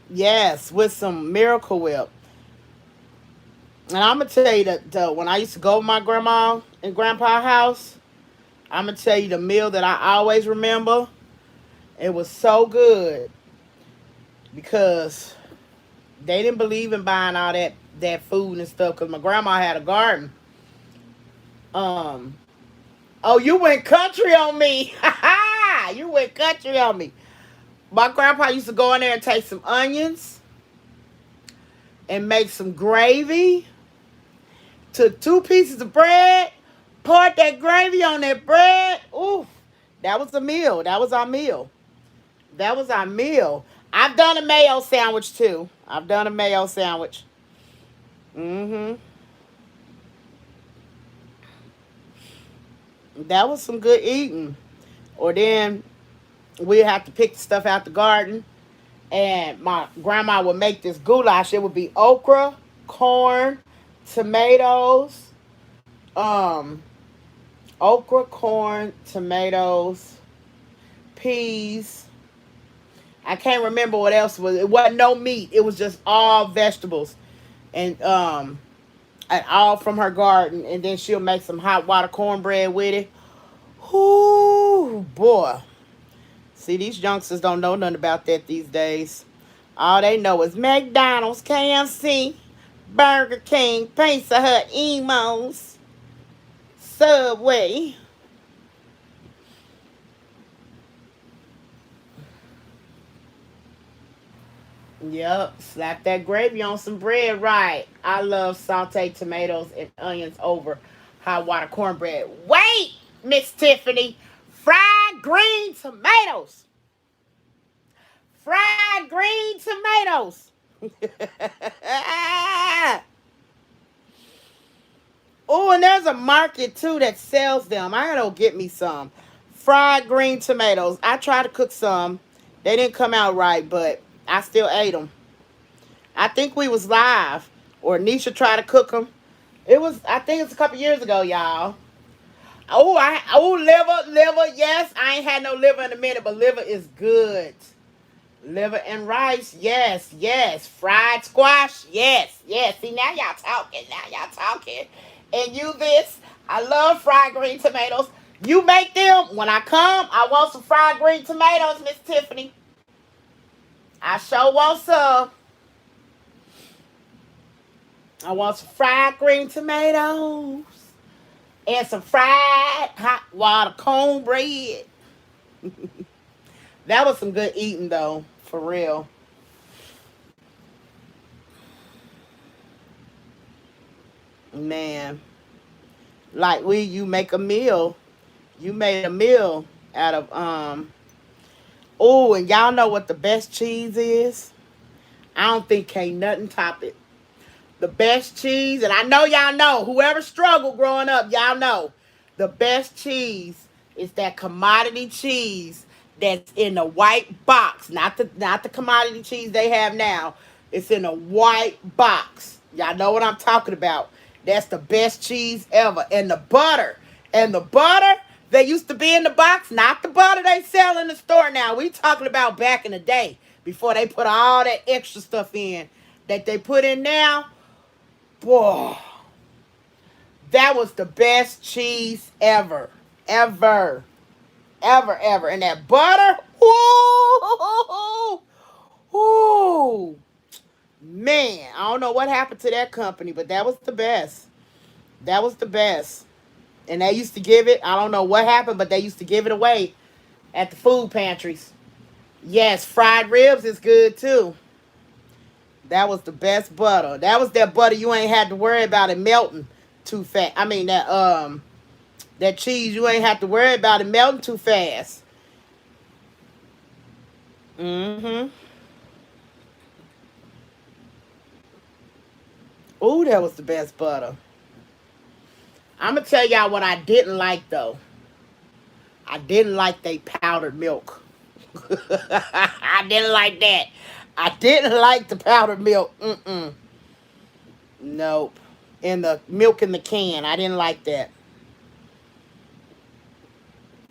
Yes, with some Miracle Whip. And I'm gonna tell you that when I used to go to my grandma and grandpa house, I'm gonna tell you the meal that I always remember. It was so good because they didn't believe in buying all that food and stuff. Because my grandma had a garden. Um. Oh, you went country on me. Ha ha! You went country on me. My grandpa used to go in there and take some onions and make some gravy. Took two pieces of bread, poured that gravy on that bread. Ooh, that was a meal. That was our meal. That was our meal. I've done a mayo sandwich too. I've done a mayo sandwich. Mm-hmm. That was some good eating. Or then we'd have to pick the stuff out the garden. And my grandma would make this goulash. It would be okra, corn, tomatoes, um, okra, corn, tomatoes, peas. I can't remember what else was. It wasn't no meat. It was just all vegetables, and all from her garden. And then she'll make some hot water cornbread with it. Ooh, boy. See, these youngsters don't know nothing about that these days. All they know is McDonald's, KFC, Burger King, Pizza Hut, Emos, Subway. Yep, slap that gravy on some bread, right? I love sauteed tomatoes and onions over hot water cornbread. Wait, Miss Tiffany, fried green tomatoes. Fried green tomatoes. Oh, and there's a market too that sells them. I gotta go get me some fried green tomatoes. I tried to cook some. They didn't come out right, but I still ate them. I think we was live, or Nisha tried to cook them. It was, I think it's a couple years ago, y'all. Liver. Yes, I ain't had no liver in a minute, but liver is good. Liver and rice, yes. Fried squash, yes. See, now y'all talking. And you this, I love fried green tomatoes. You make them. When I come, I want some fried green tomatoes, Miss Tiffany. I sure want some. I want some fried green tomatoes. And some fried hot water cornbread. That was some good eating, though. For real. Man. Like you make a meal. You made a meal out of oh, and y'all know what the best cheese is? I don't think can't nothing top it. The best cheese, and I know y'all know, whoever struggled growing up, y'all know. The best cheese is that commodity cheese that's in the white box. Not the commodity cheese they have now. It's in a white box. Y'all know what I'm talking about. That's the best cheese ever. And the butter. And the butter that used to be in the box, not the butter they sell in the store now. We talking about back in the day before they put all that extra stuff in that they put in now. Boy, that was the best cheese ever. Ever. Ever. And that butter, woo, woo. Man, I don't know what happened to that company, but that was the best. That was the best. And they used to give it, I don't know what happened, but they used to give it away at the food pantries. Yes, fried ribs is good too. That was the best butter. That was that butter you ain't had to worry about it melting too fast. I mean that cheese you ain't have to worry about it melting too fast. Mm-hmm. Ooh, that was the best butter. I'm gonna tell y'all what I didn't like though. I didn't like they powdered milk. I didn't like that. I didn't like the powdered milk. Mm-mm. Nope. And the milk in the can. I didn't like that.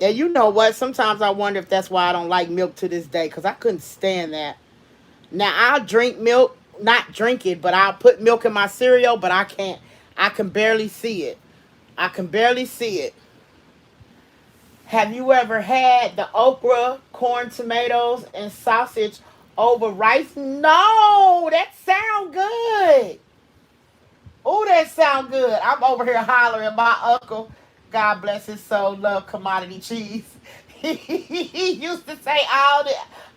And you know what? Sometimes I wonder if that's why I don't like milk to this day because I couldn't stand that. Now I'll drink milk, not drink it, but I'll put milk in my cereal, but I can't. I can barely see it. I can barely see it. Have you ever had the okra, corn, tomatoes, and sausage over rice? No, that sound good. Oh, that sound good. I'm over here hollering. My uncle, God bless his soul, love commodity cheese. He used to say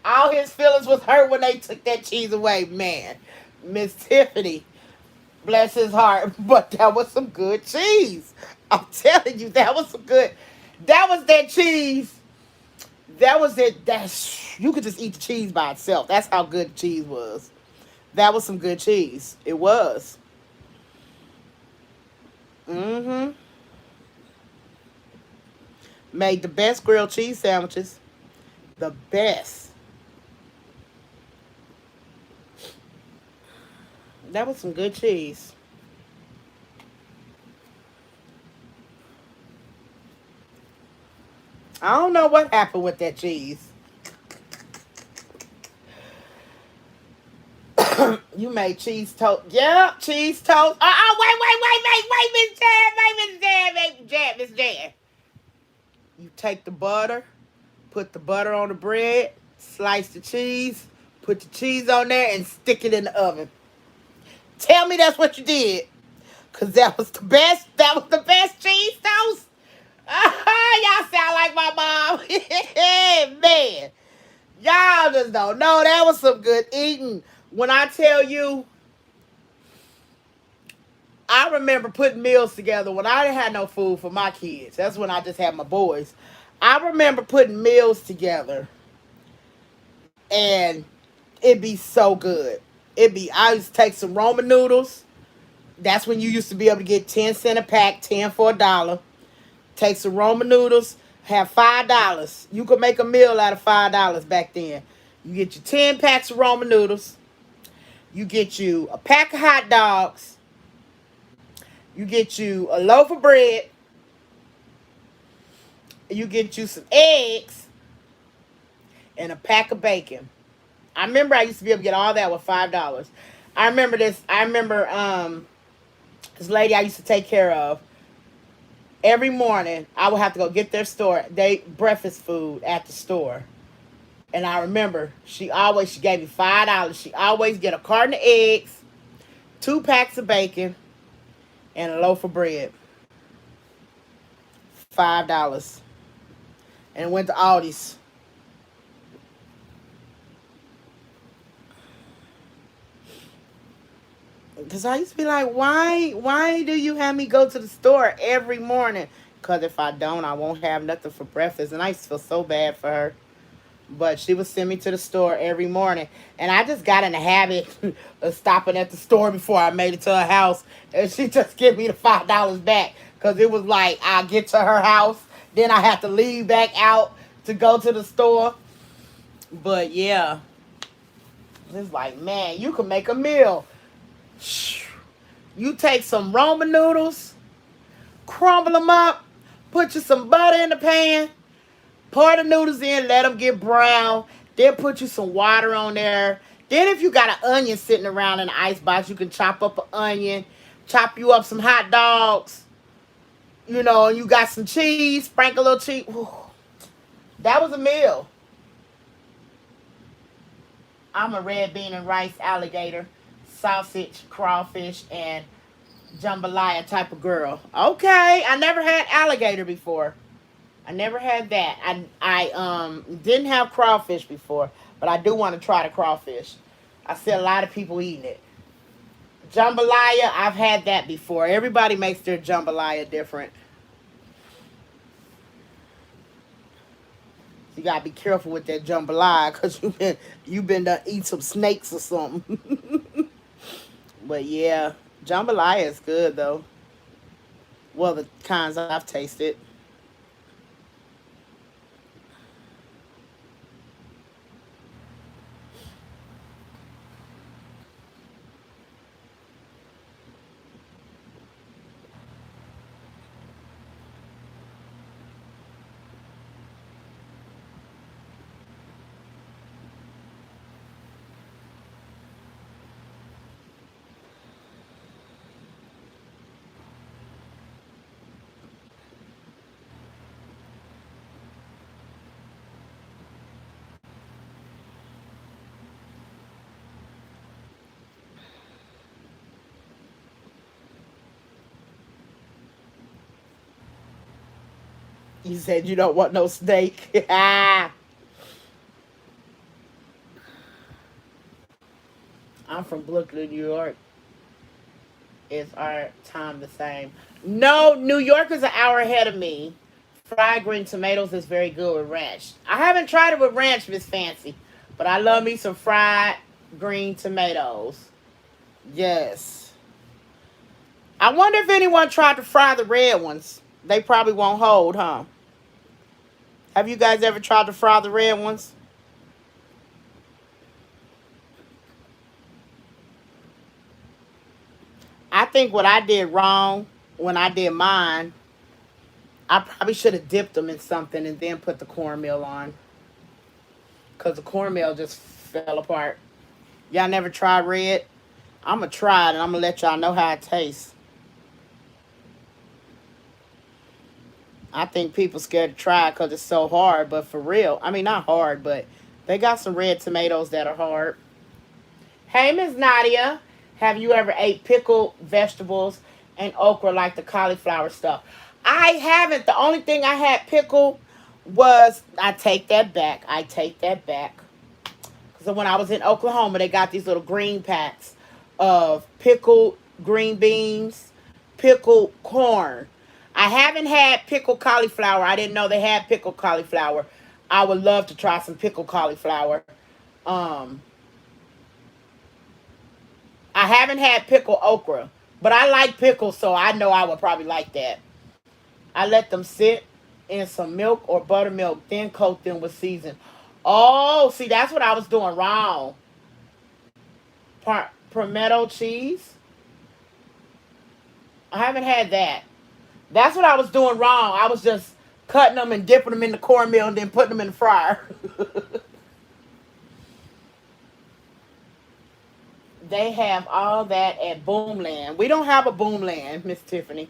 all his feelings was hurt when they took that cheese away. Man, Miss Tiffany, bless his heart, but that was some good cheese. I'm telling you, that was some good. That was that cheese. That was it. That's you could just eat the cheese by itself. That's how good cheese was. That was some good cheese. It was. Mm-hmm. Made the best grilled cheese sandwiches. The best. That was some good cheese. I don't know what happened with that cheese. You made cheese toast. Yeah, cheese toast. Wait, Miss Jan, Miss Jan. You take the butter, put the butter on the bread, slice the cheese, put the cheese on there, and stick it in the oven. Tell me that's what you did. Cause that was the best. That was the best cheese toast. Y'all sound like my mom. Man, y'all just don't know. That was some good eating. When I tell you, I remember putting meals together when I didn't have no food for my kids. That's when I just had my boys. I remember putting meals together, and it'd be so good. I used to take some Roman noodles. That's when you used to be able to get 10 cents a pack, 10 for $1. Take some Roman noodles, have $5. You could make a meal out of $5 back then. You get your 10 packs of Roman noodles. You get you a pack of hot dogs. You get you a loaf of bread. You get you some eggs and a pack of bacon. I remember I used to be able to get all that with $5. I remember this. I remember this lady I used to take care of. Every morning, I would have to go get their store. They breakfast food at the store, and I remember she gave me $5. She always get a carton of eggs, 2 packs of bacon, and a loaf of bread. $5, and it went to Aldi's. Because I used to be like, why do you have me go to the store every morning? Because if I don't, I won't have nothing for breakfast. And I used to feel so bad for her. But she would send me to the store every morning. And I just got in the habit of stopping at the store before I made it to her house. And she just give me the $5 back. Because it was like, I get to her house. Then I have to leave back out to go to the store. But yeah, it's like, man, you can make a meal. You take some Roman noodles, crumble them up, put you some butter in the pan, pour the noodles in, let them get brown, then put you some water on there. Then if you got an onion sitting around in the icebox, you can chop up an onion, chop you up some hot dogs, and you got some cheese, sprinkle a little cheese. Ooh, that was a meal. I'm a red bean and rice alligator, sausage, crawfish, and jambalaya type of girl. Okay, I never had alligator before. I never had that. I didn't have crawfish before, but I do want to try the crawfish. I see a lot of people eating it. Jambalaya, I've had that before. Everybody makes their jambalaya different. You gotta be careful with that jambalaya because you been to eat some snakes or something. But yeah, jambalaya is good though. Well, the kinds I've tasted. You said you don't want no steak. I'm from Brooklyn, New York. Is our time the same? No, New York is an hour ahead of me. Fried green tomatoes is very good with ranch. I haven't tried it with ranch, Miss Fancy, but I love me some fried green tomatoes. Yes. I wonder if anyone tried to fry the red ones. They probably won't hold, huh? Have you guys ever tried to fry the red ones? I think what I did wrong when I did mine, I probably should have dipped them in something and then put the cornmeal on. Because the cornmeal just fell apart. Y'all never tried red? I'm going to try it and I'm going to let y'all know how it tastes. I think people scared to try it because it's so hard. But for real, I mean, not hard, but they got some red tomatoes that are hard. Hey, Miss Nadia. Have you ever ate pickled vegetables and okra like the cauliflower stuff? I haven't. The only thing I had pickled was, I take that back. I take that back. So when I was in Oklahoma, they got these little green packs of pickled green beans, pickled corn. I haven't had pickled cauliflower. I didn't know they had pickled cauliflower. I would love to try some pickled cauliflower. Um, I haven't had pickled okra, but I like pickles, so I know I would probably like that. I let them sit in some milk or buttermilk, then coat them with season. Oh, see, that's what I was doing wrong. Palmetto cheese. I haven't had that. That's what I was doing wrong. I was just cutting them and dipping them in the cornmeal and then putting them in the fryer. They have all that at Boomland. We don't have a Boomland, Miss Tiffany.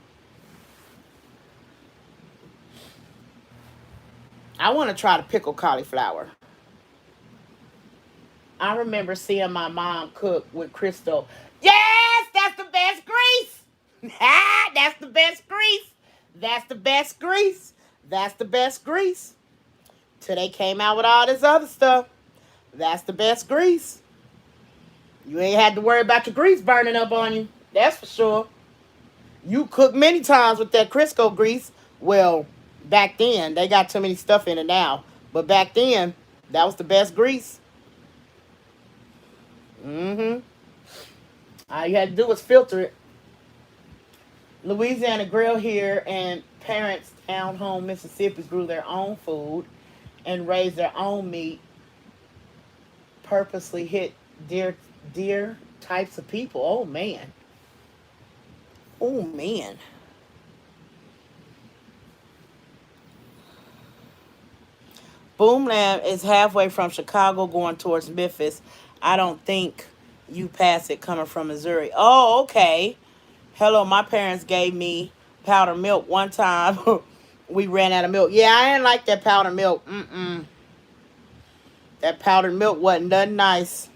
I want to try to pickle cauliflower. I remember seeing my mom cook with Crystal. Yes, that's the best grease. That's the best grease. That's the best grease. That's the best grease. Till they came out with all this other stuff. That's the best grease. You ain't had to worry about your grease burning up on you. That's for sure. You cook many times with that Crisco grease. Well, back then, they got too many stuff in it now. But back then, that was the best grease. Mm-hmm. All you had to do was filter it. Louisiana Grill here and parents down home Mississippi grew their own food and raised their own meat. Purposely hit deer types of people. Oh man. Oh man. Boomland is halfway from Chicago going towards Memphis. I don't think you pass it coming from Missouri. Oh, okay. Hello, my parents gave me powdered milk one time. We ran out of milk. Yeah, I didn't like that powdered milk. Mm-mm. That powdered milk wasn't nothing nice.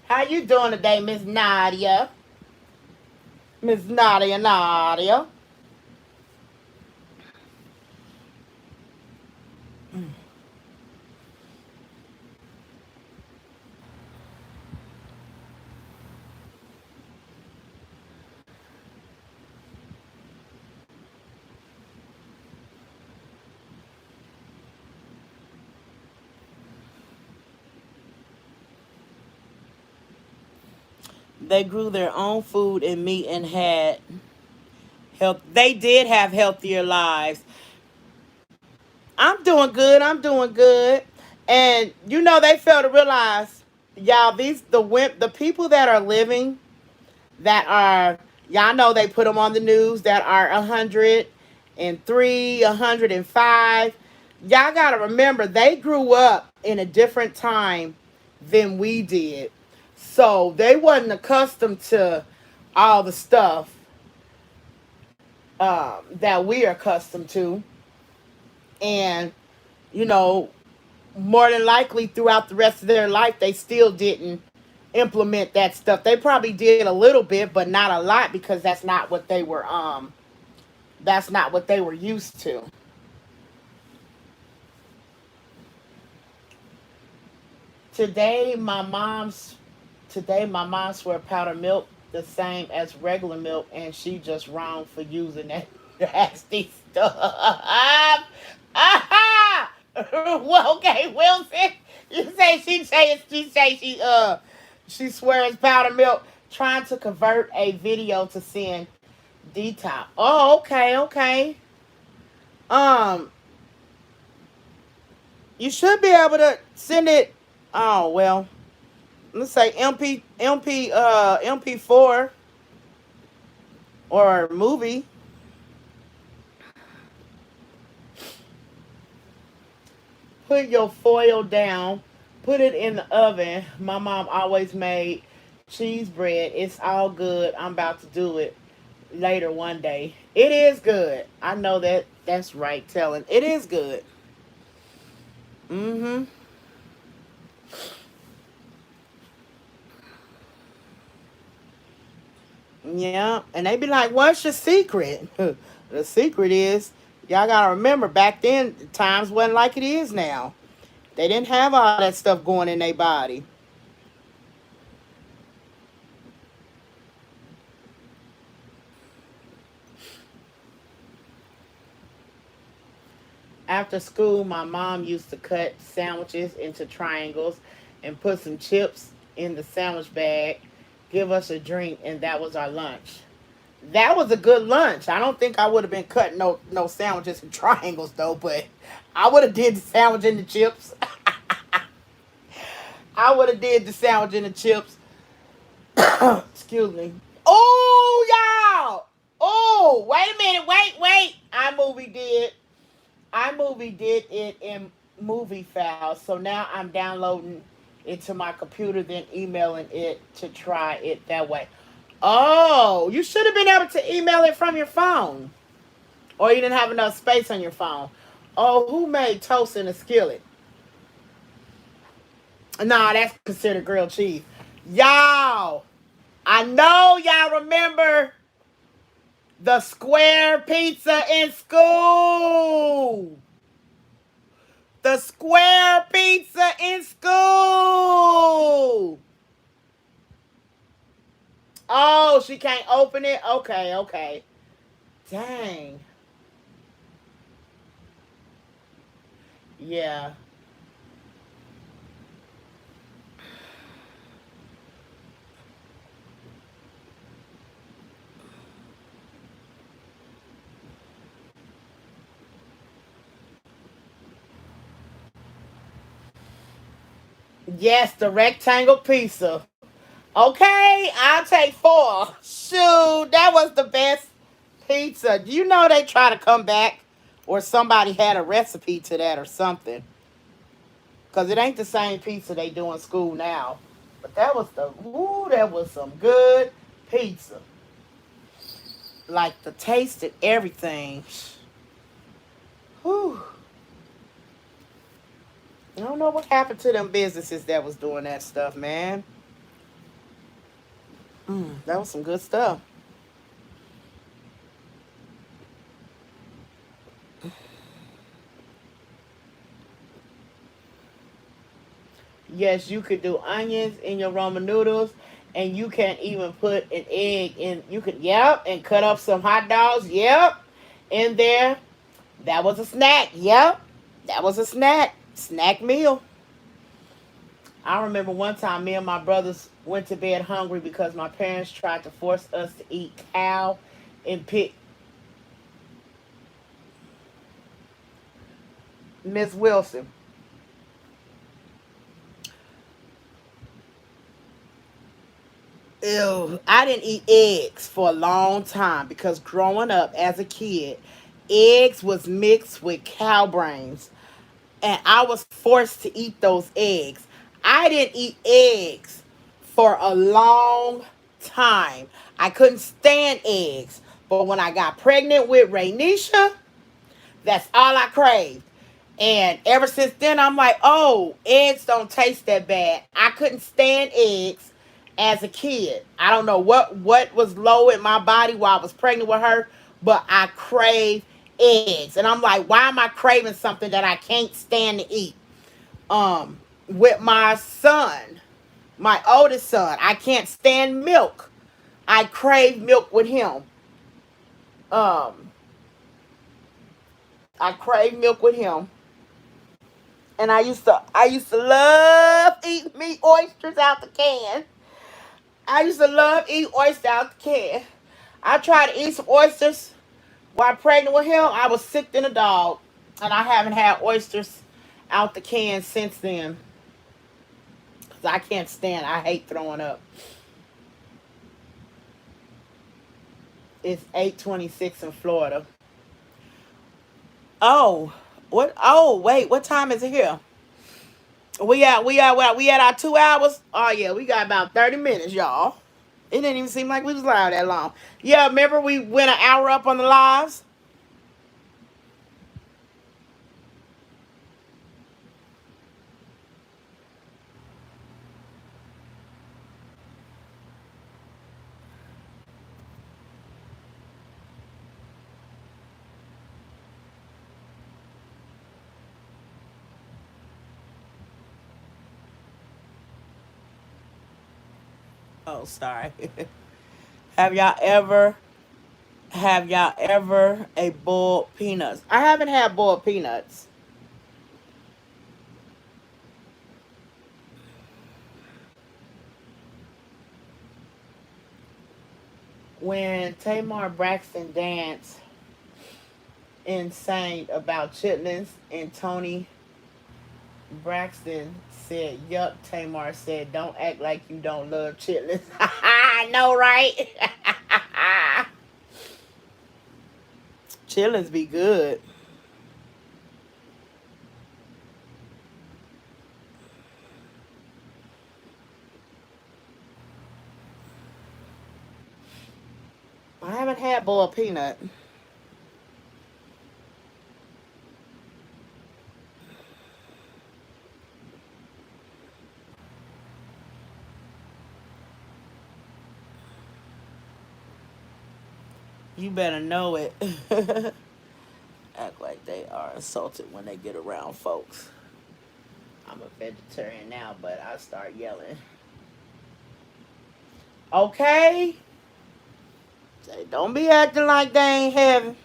How How you doing today, Miss Nadia? Miss Nadia. They grew their own food and meat and had health. They did have healthier lives. I'm doing good. I'm doing good. And they fail to realize, y'all, the people that are living that are, y'all know they put them on the news that are 103, 105. Y'all got to remember they grew up in a different time than we did. So they wasn't accustomed to all the stuff that we are accustomed to. And, you know, more than likely throughout the rest of their life, they still didn't implement that stuff. They probably did a little bit, but not a lot because that's not what they were used to. Today my mom's Today my mom swear powdered milk the same as regular milk and she just wrong for using that nasty stuff. Aha! Well, okay, Wilson. She swears powdered milk trying to convert a video to send detox. Oh, okay, okay. Um, you should be able to send it. Oh well, let's say MP4 or movie. Put your foil down. Put it in the oven. My mom always made cheese bread. It's all good. I'm about to do it later one day. It is good. I know that. That's right, telling. It is good. Mm-hmm. Yeah. And they be like, what's your secret? The secret is, y'all gotta remember, back then, times wasn't like it is now. They didn't have all that stuff going in their body. After school, my mom used to cut sandwiches into triangles and put some chips in the sandwich bag, give us a drink, and that was our lunch. That was a good lunch. I don't think I would have been cutting no sandwiches in triangles though, but I would have did the sandwich and the chips. I would have did the sandwich and the chips. Excuse me. Oh y'all! Oh, wait a minute, wait. iMovie did it in movie files, so now I'm downloading it to my computer, then emailing it to try it that way. Oh, you should have been able to email it from your phone. Or you didn't have enough space on your phone. Oh, who made toast in a skillet? Nah, that's considered grilled cheese. Y'all, I know y'all remember the square pizza in school. The square pizza in school. Oh, she can't open it? Okay, okay. Dang. Yeah. Yes, the rectangle pizza. Okay, I'll take four. Shoot, that was the best pizza. Do you know they try to come back? Or somebody had a recipe to that or something. Because it ain't the same pizza they do in school now. But that was some good pizza. Like the taste and everything. Whew. I don't know what happened to them businesses that was doing that stuff, man. That was some good stuff. Yes, you could do onions in your ramen noodles, and you can even put an egg in. You could, yep, and cut up some hot dogs, yep, in there. That was a snack, yep. That was a snack meal. I remember one time me and my brothers went to bed hungry because my parents tried to force us to eat cow and pig. Miss Wilson. Ew, I didn't eat eggs for a long time because growing up as a kid, eggs was mixed with cow brains, and I was forced to eat those eggs. I didn't eat eggs for a long time. I couldn't stand eggs, but when I got pregnant with Raynisha, that's all I craved. And ever since then, I'm like, oh, eggs don't taste that bad. I couldn't stand eggs as a kid. I don't know what was low in my body while I was pregnant with her, but I crave eggs. And I'm like, why am I craving something that I can't stand to eat? With my son, my oldest son, I can't stand milk. I crave milk with him. Um, I crave milk with him. And I used to love eating meat oysters out the can. I used to love eating oysters out the can. I tried to eat some oysters while pregnant with him. I was sick than a dog, and I haven't had oysters out the can since then. Cause I can't stand. I hate throwing up. It's 8:26 in Florida. Oh, what? Oh, wait. What time is it here? We at our 2 hours. Oh yeah, we got about 30 minutes, y'all. It didn't even seem like we was live that long. Yeah, remember we went an hour up on the lives? Oh, sorry. have y'all ever have y'all ever a boiled peanuts? I haven't had boiled peanuts. When Tamar Braxton danced insane about chitlins and Tony Braxton said, yup, Tamar said, don't act like you don't love chitlins. I know, right? Chitlins be good. I haven't had boiled peanut. You better know it. Act like they are insulted when they get around folks. I'm a vegetarian now, but I start yelling. Okay? Say, don't be acting like they ain't having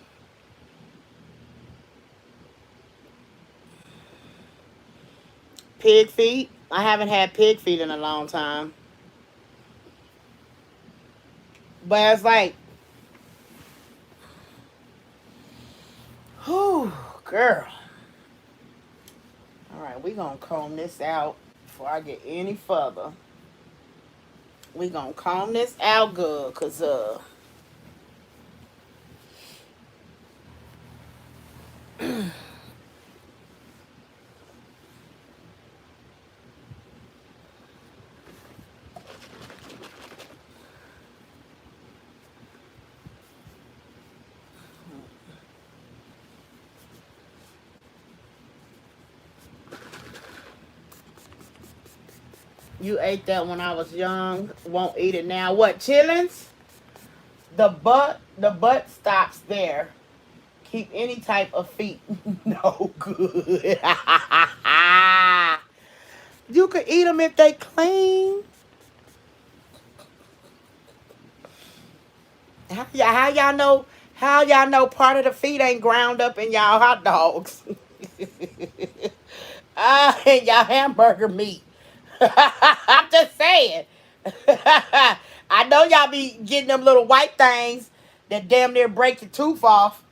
pig feet. I haven't had pig feet in a long time. But it's like, whew, girl. All right, we gonna comb this out before I get any further. We gonna comb this out good, cause You ate that when I was young. Won't eat it now. What, chillins? The butt stops there. Keep any type of feet no good. You could eat them if they clean. How y'all know? How y'all know part of the feet ain't ground up in y'all hot dogs? And y'all hamburger meat. I'm just saying. I know y'all be getting them little white things that damn near break your tooth off.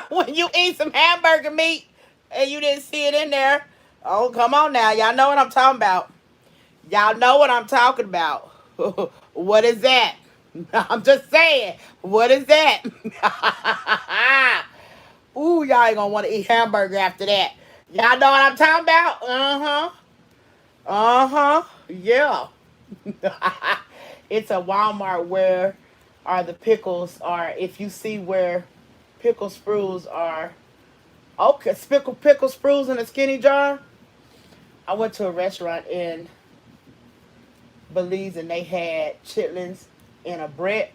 When you eat some hamburger meat and you didn't see it in there. Oh, come on now. Y'all know what I'm talking about. Y'all know what I'm talking about. What is that? I'm just saying. What is that? Ooh, y'all ain't gonna want to eat hamburger after that. Y'all know what I'm talking about? Uh huh. Uh huh. Yeah. It's a Walmart where are the pickles are. If you see where pickle sprues are, okay, pickle sprues in a skinny jar. I went to a restaurant in Belize and they had chitlins in a bread.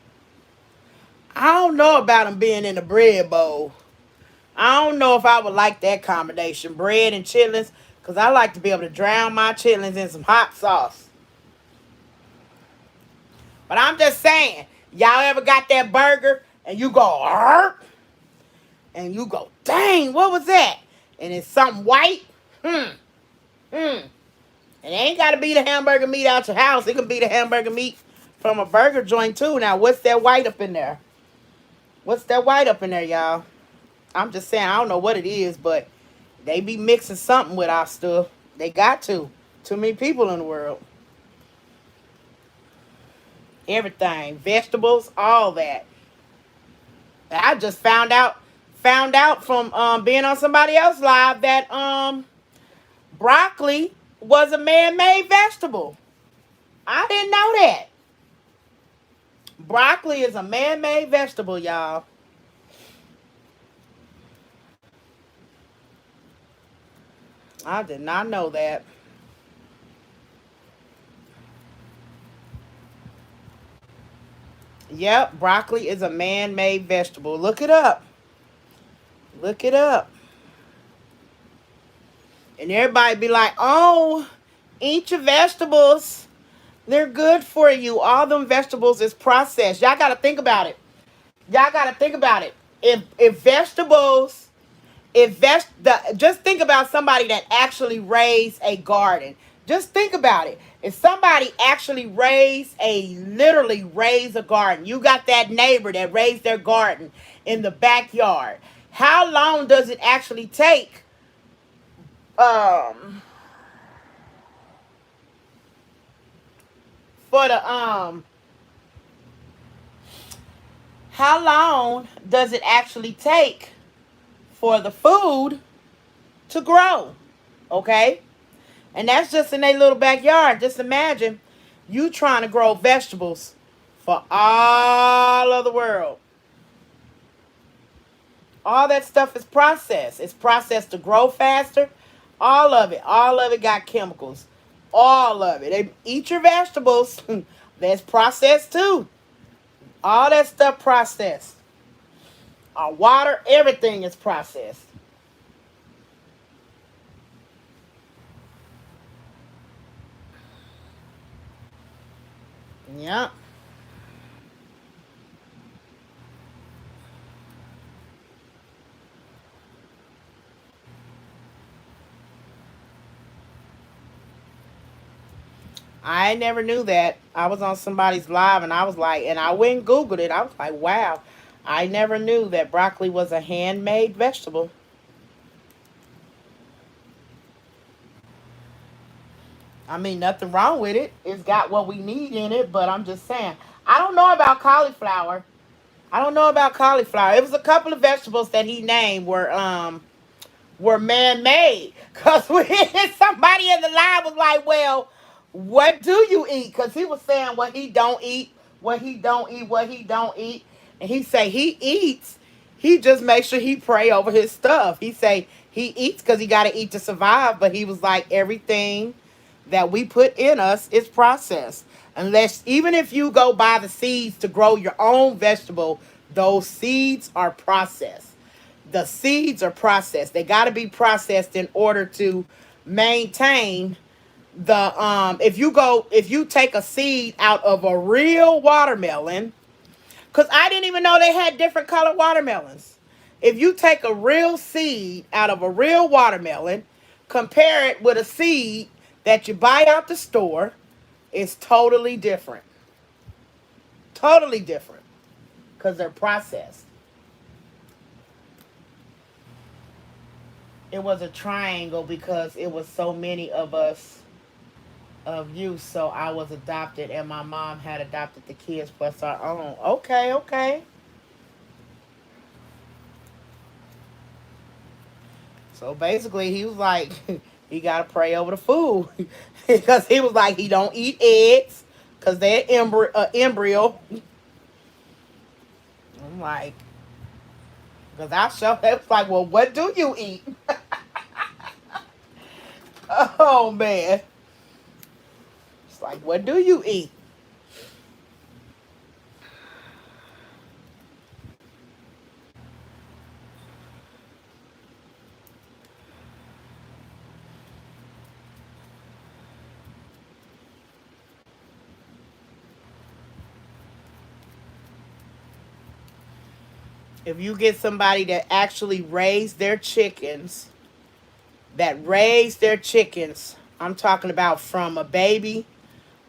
I don't know about them being in a bread bowl. I don't know if I would like that combination, bread and chitlins, because I like to be able to drown my chitlins in some hot sauce. But I'm just saying, y'all ever got that burger and you go, "Arr," and you go, dang, what was that? And it's something white? Hmm. Hmm. And it ain't got to be the hamburger meat out your house. It can be the hamburger meat from a burger joint, too. Now, what's that white up in there? What's that white up in there, y'all? I'm just saying, I don't know what it is, but they be mixing something with our stuff. They got to. Too many people in the world. Everything. Vegetables, all that. I just found out from being on somebody else's live that broccoli was a man-made vegetable. I didn't know that. Broccoli is a man-made vegetable, y'all. I did not know that. Yep, broccoli is a man-made vegetable. Look it up. Look it up. And everybody be like, "Oh, eat your vegetables. They're good for you. All them vegetables is processed." Y'all got to think about it. Y'all got to think about it. If vegetables, just think about somebody that actually raised a garden. Just think about it. If somebody actually literally raised a garden, you got that neighbor that raised their garden in the backyard. How long does it actually take? Um, for the how long does it actually take for the food to grow? Okay, and that's just in their little backyard. Just imagine you trying to grow vegetables for all of the world. All that stuff is processed. It's processed to grow faster. All of it. All of it got chemicals. All of it. They eat your vegetables. That's processed too. All that stuff processed. Our water, everything is processed. Yep. I never knew that. I was on somebody's live and I was like, and I went and Googled it. I was like, wow. I never knew that broccoli was a handmade vegetable. I mean, nothing wrong with it. It's got what we need in it, but I'm just saying. I don't know about cauliflower. I don't know about cauliflower. It was a couple of vegetables that he named were man made. Cause somebody in the line was like, "Well, what do you eat?" Cause he was saying what he don't eat, what he don't eat, what he don't eat, and he say he eats. He just makes sure he pray over his stuff. He say he eats because he got to eat to survive. But he was like everything that we put in us is processed. Unless, even if you go buy the seeds to grow your own vegetable, those seeds are processed. The seeds are processed. They got to be processed in order to maintain the if you take a seed out of a real watermelon, because I didn't even know they had different colored watermelons. If you take a real seed out of a real watermelon, compare it with a seed that you buy out the store, it's totally different. Totally different. Because they're processed. It was a triangle because it was so many of us of you, so I was adopted and my mom had adopted the kids plus our own. Okay, okay. So basically, he was like, he got to pray over the food because he was like, he don't eat eggs because they're embryo. I'm like, because I show it was like, well, what do you eat? Oh man, it's like, what do you eat? If you get somebody that actually raised their chickens, I'm talking about from a baby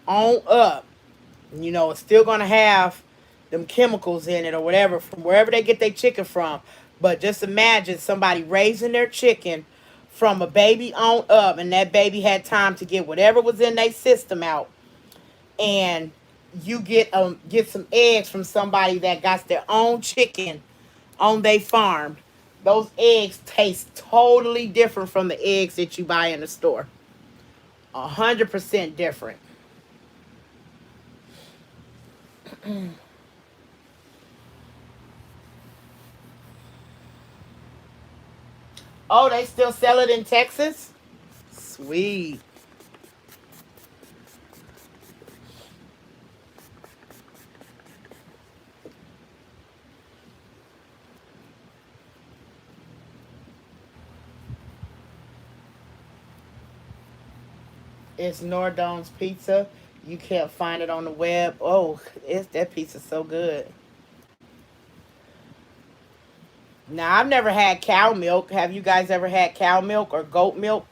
on up, it's still gonna have them chemicals in it or whatever from wherever they get their chicken from. But just imagine somebody raising their chicken from a baby on up, and that baby had time to get whatever was in their system out, and you get some eggs from somebody that got their own chicken on their farm. Those eggs taste totally different from the eggs that you buy in the store. 100% different. Oh, they still sell it in Texas? Sweet. It's Nordon's Pizza. You can't find it on the web. Oh, that pizza's so good. Now, I've never had cow milk. Have you guys ever had cow milk or goat milk?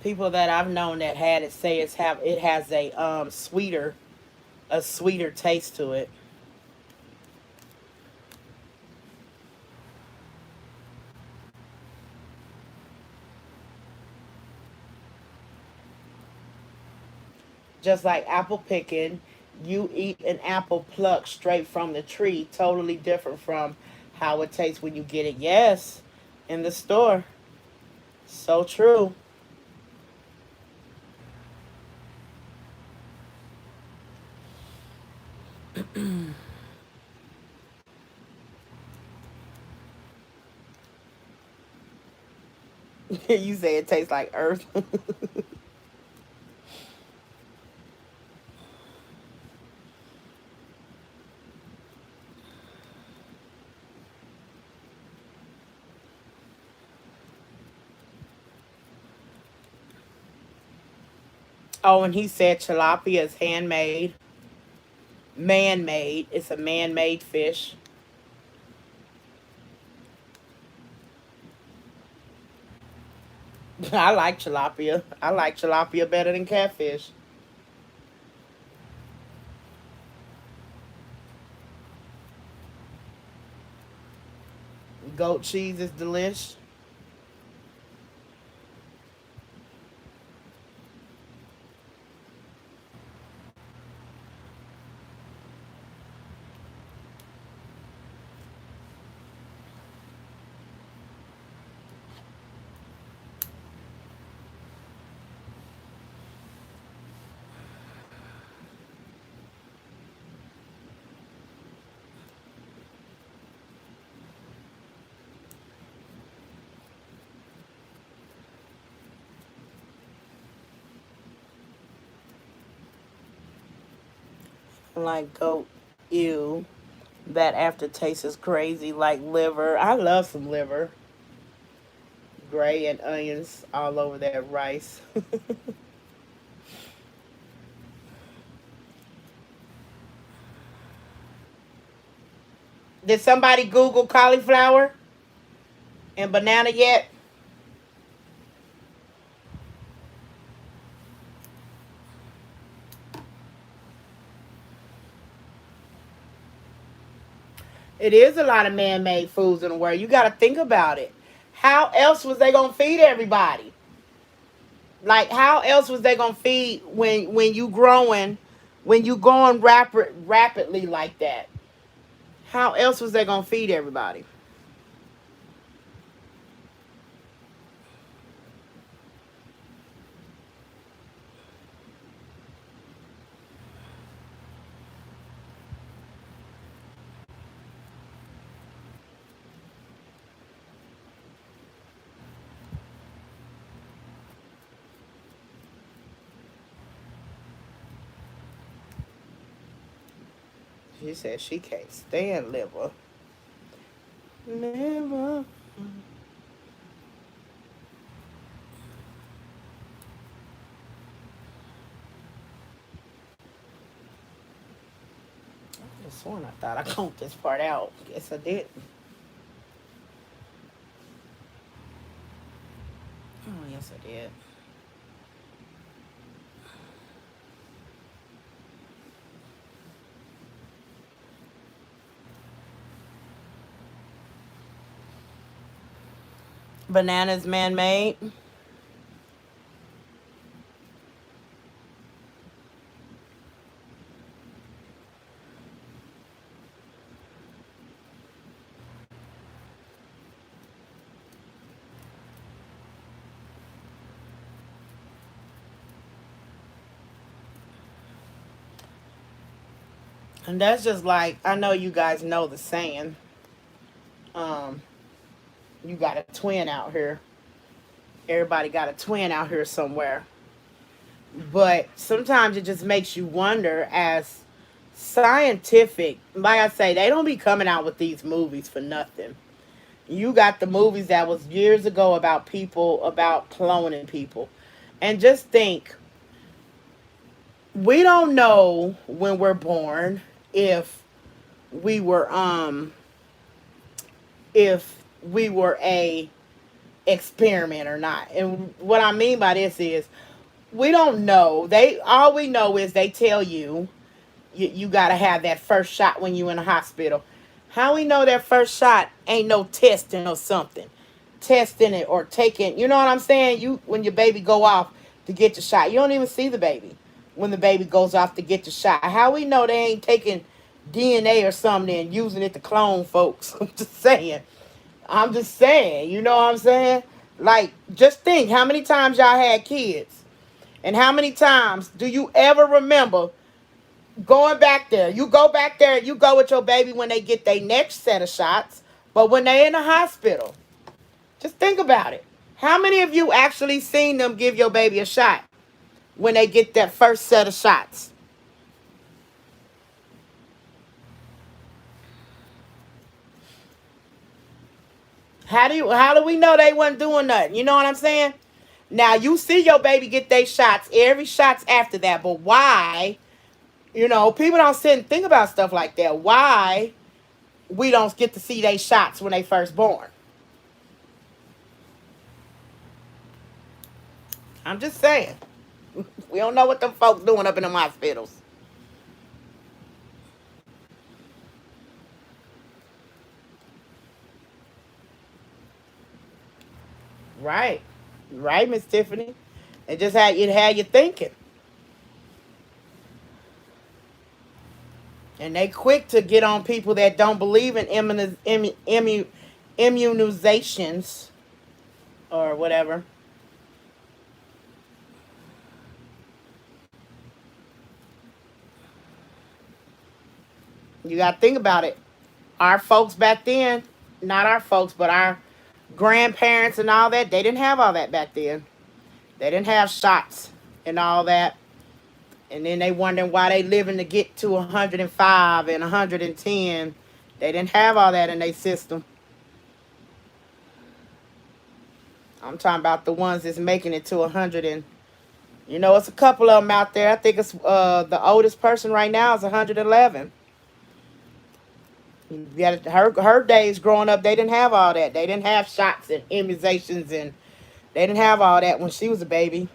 People that I've known that had it say it has a sweeter taste to it. Just like apple picking, you eat an apple plucked straight from the tree, totally different from how it tastes when you get it. Yes, in the store. So true. You say it tastes like earth. Oh, and he said tilapia is handmade, man made. It's a man made fish. I like tilapia. I like tilapia better than catfish. Goat cheese is delish. like goat. Ew. That aftertaste is crazy, like liver. I love some liver. Gray and onions all over that rice. Did somebody Google cauliflower and banana yet? It is a lot of man-made foods in the world. You got to think about it. How else was they gonna feed everybody? Like, how else was they gonna feed when you growing rapidly like that? How else was they gonna feed everybody? She said she can't stand liver. Liver. I just sworn I thought I conked this part out. Guess I did. Oh, yes, I did. Bananas man-made. And that's just like, I know you guys know the saying. Um, you got a twin out here. Everybody got a twin out here somewhere. But sometimes it just makes you wonder as scientific, like I say, they don't be coming out with these movies for nothing. You got the movies that was years ago about people, about cloning people. And just think, we don't know when we're born if we were if we were a experiment or not. And what I mean by this is we don't know. They all we know is they tell you got to have that first shot when you in the hospital. How we know that first shot ain't no testing or something, testing it or taking. You know what I'm saying? You when your baby go off to get the shot, you don't even see the baby when the baby goes off to get the shot. How we know they ain't taking DNA or something and using it to clone folks? I'm just saying. I'm just saying. You know what I'm saying? Like, just think how many times y'all had kids, and how many times do you ever remember going back there? You go back there, you go with your baby when they get their next set of shots, but when they in the hospital, just think about it. How many of you actually seen them give your baby a shot when they get that first set of shots? How do we know they wasn't doing nothing? You know what I'm saying? Now you see your baby get their shots, every shots after that, but why? You know, people don't sit and think about stuff like that. Why we don't get to see their shots when they first born? I'm just saying. We don't know what them folks doing up in them hospitals. Right. Right, Miss Tiffany. It had you thinking. And they quick to get on people that don't believe in immunizations or whatever. You got to think about it. Our folks back then, not our folks, but our grandparents and all that, they didn't have all that back then. They didn't have shots and all that. And then they wondering why they living to get to 105 and 110. They didn't have all that in their system. I'm talking about the ones that's making it to 100 and it's a couple of them out there. I think it's the oldest person right now is 111. Yeah, her days growing up, they didn't have all that. They didn't have shots and immunizations, and they didn't have all that when she was a baby.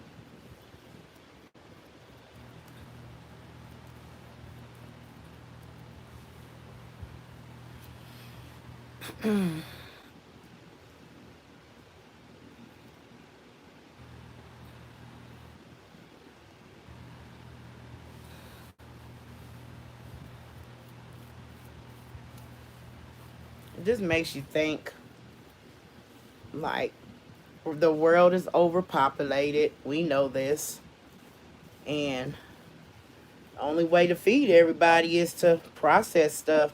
It just makes you think, like, the world is overpopulated. We know this. And the only way to feed everybody is to process stuff.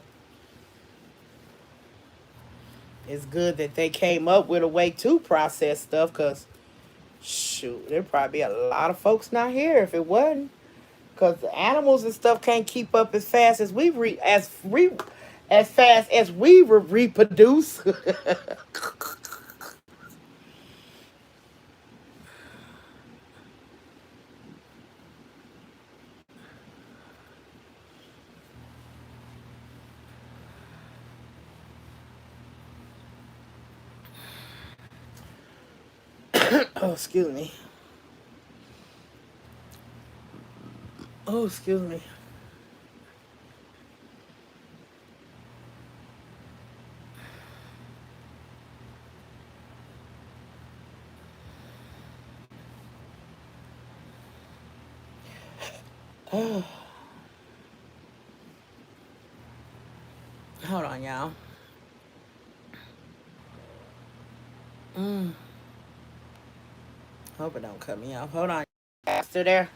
It's good that they came up with a way to process stuff because, shoot, there'd probably be a lot of folks not here if it wasn't. Because the animals and stuff can't keep up as fast as as fast as we reproduce. Oh, excuse me. Oh, excuse me. Oh, hold on, y'all. Mm, hope it don't cut me off. Hold on. Still there?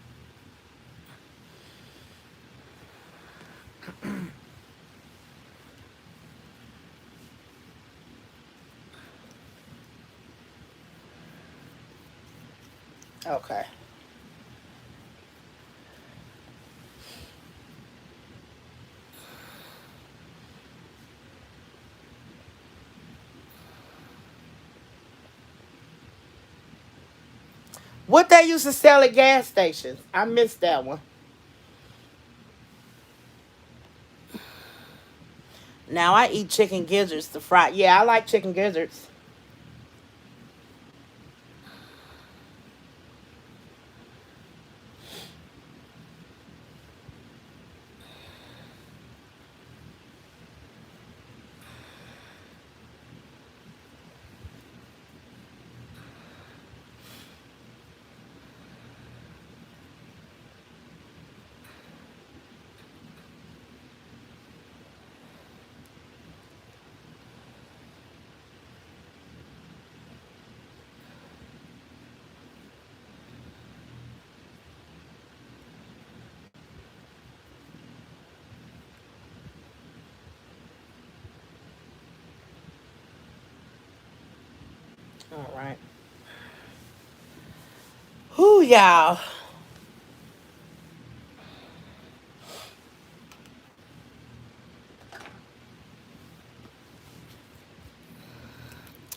Okay. What they used to sell at gas stations? I missed that one. Now I eat chicken gizzards to fry. Yeah, I like chicken gizzards. All right. Who y'all?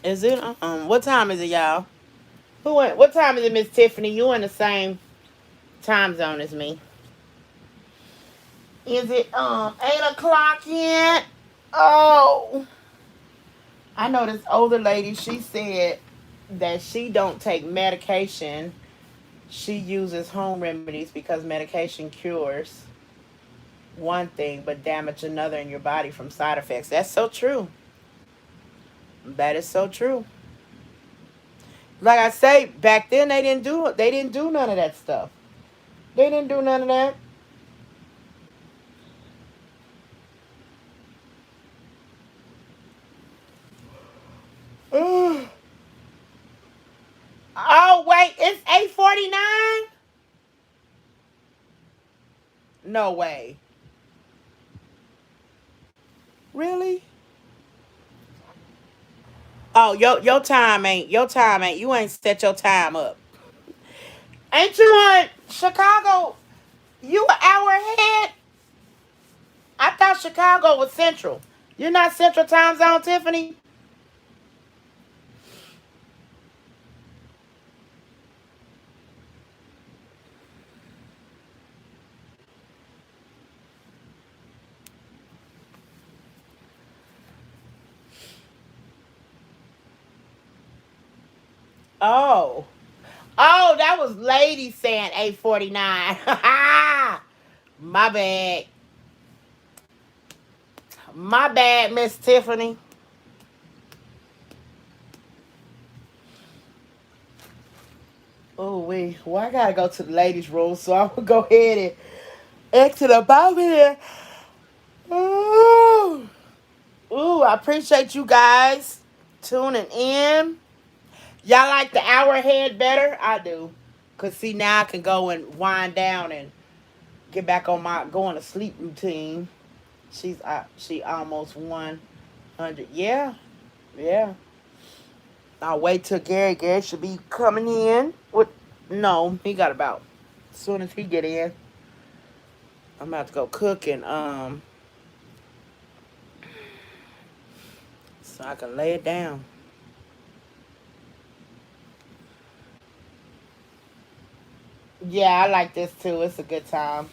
Is it? What time is it, y'all? What time is it, Miss Tiffany? You in the same time zone as me? Is it 8 o'clock yet? Oh, I know this older lady. She said that she don't take medication. She uses home remedies because medication cures one thing but damage another in your body from side effects. That's so true. That is so true. Like I say, back then they didn't do none of that stuff. They didn't do none of that. Oh wait, it's 8:49. No way. Really? Oh, your time ain't. You ain't set your time up. Ain't you on Chicago? You an hour ahead? I thought Chicago was Central. You're not Central Time Zone, Tiffany? Oh. Oh, that was lady saying 8:49. My bad. My bad, Miss Tiffany. Oh, wait. Well, I gotta go to the ladies' room, so I'm gonna go ahead and exit up out here. Ooh. Ooh, I appreciate you guys tuning in. Y'all like the hour ahead better? I do. Cause see now I can go and wind down and get back on my going to sleep routine. She almost 100. Yeah, yeah. I'll wait till Gary. Gary should be coming in. What? No, he got about. As soon as he get in, I'm about to go cook and so I can lay it down. Yeah, I like this too. It's a good time.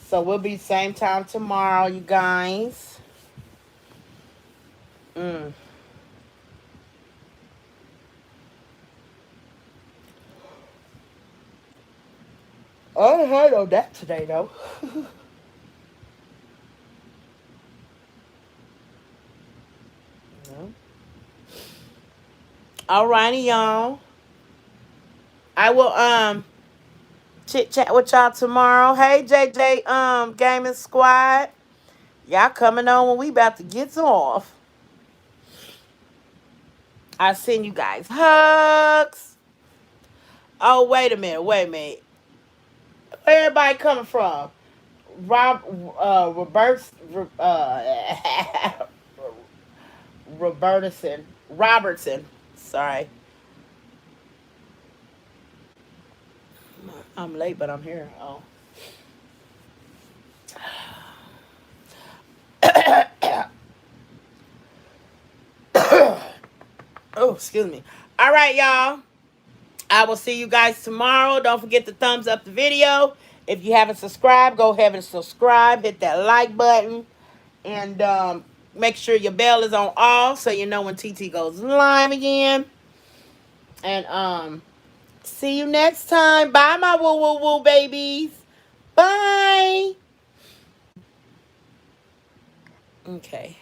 So we'll be same time tomorrow, you guys. Mm. I ain't had no that today though. No. Alrighty, y'all. I will chit chat with y'all tomorrow. Hey JJ Gaming Squad. Y'all coming on when we about to get off. I send you guys hugs. Oh, wait a minute. Where everybody coming from? Rob Roberts Robertson. Sorry. I'm late, but I'm here. Oh. Oh, excuse me. All right, y'all. I will see you guys tomorrow. Don't forget to thumbs up the video. If you haven't subscribed, go ahead and subscribe. Hit that like button. And make sure your bell is on all so you know when TT goes live again. And see you next time. Bye, my woo woo woo babies. Bye. Okay.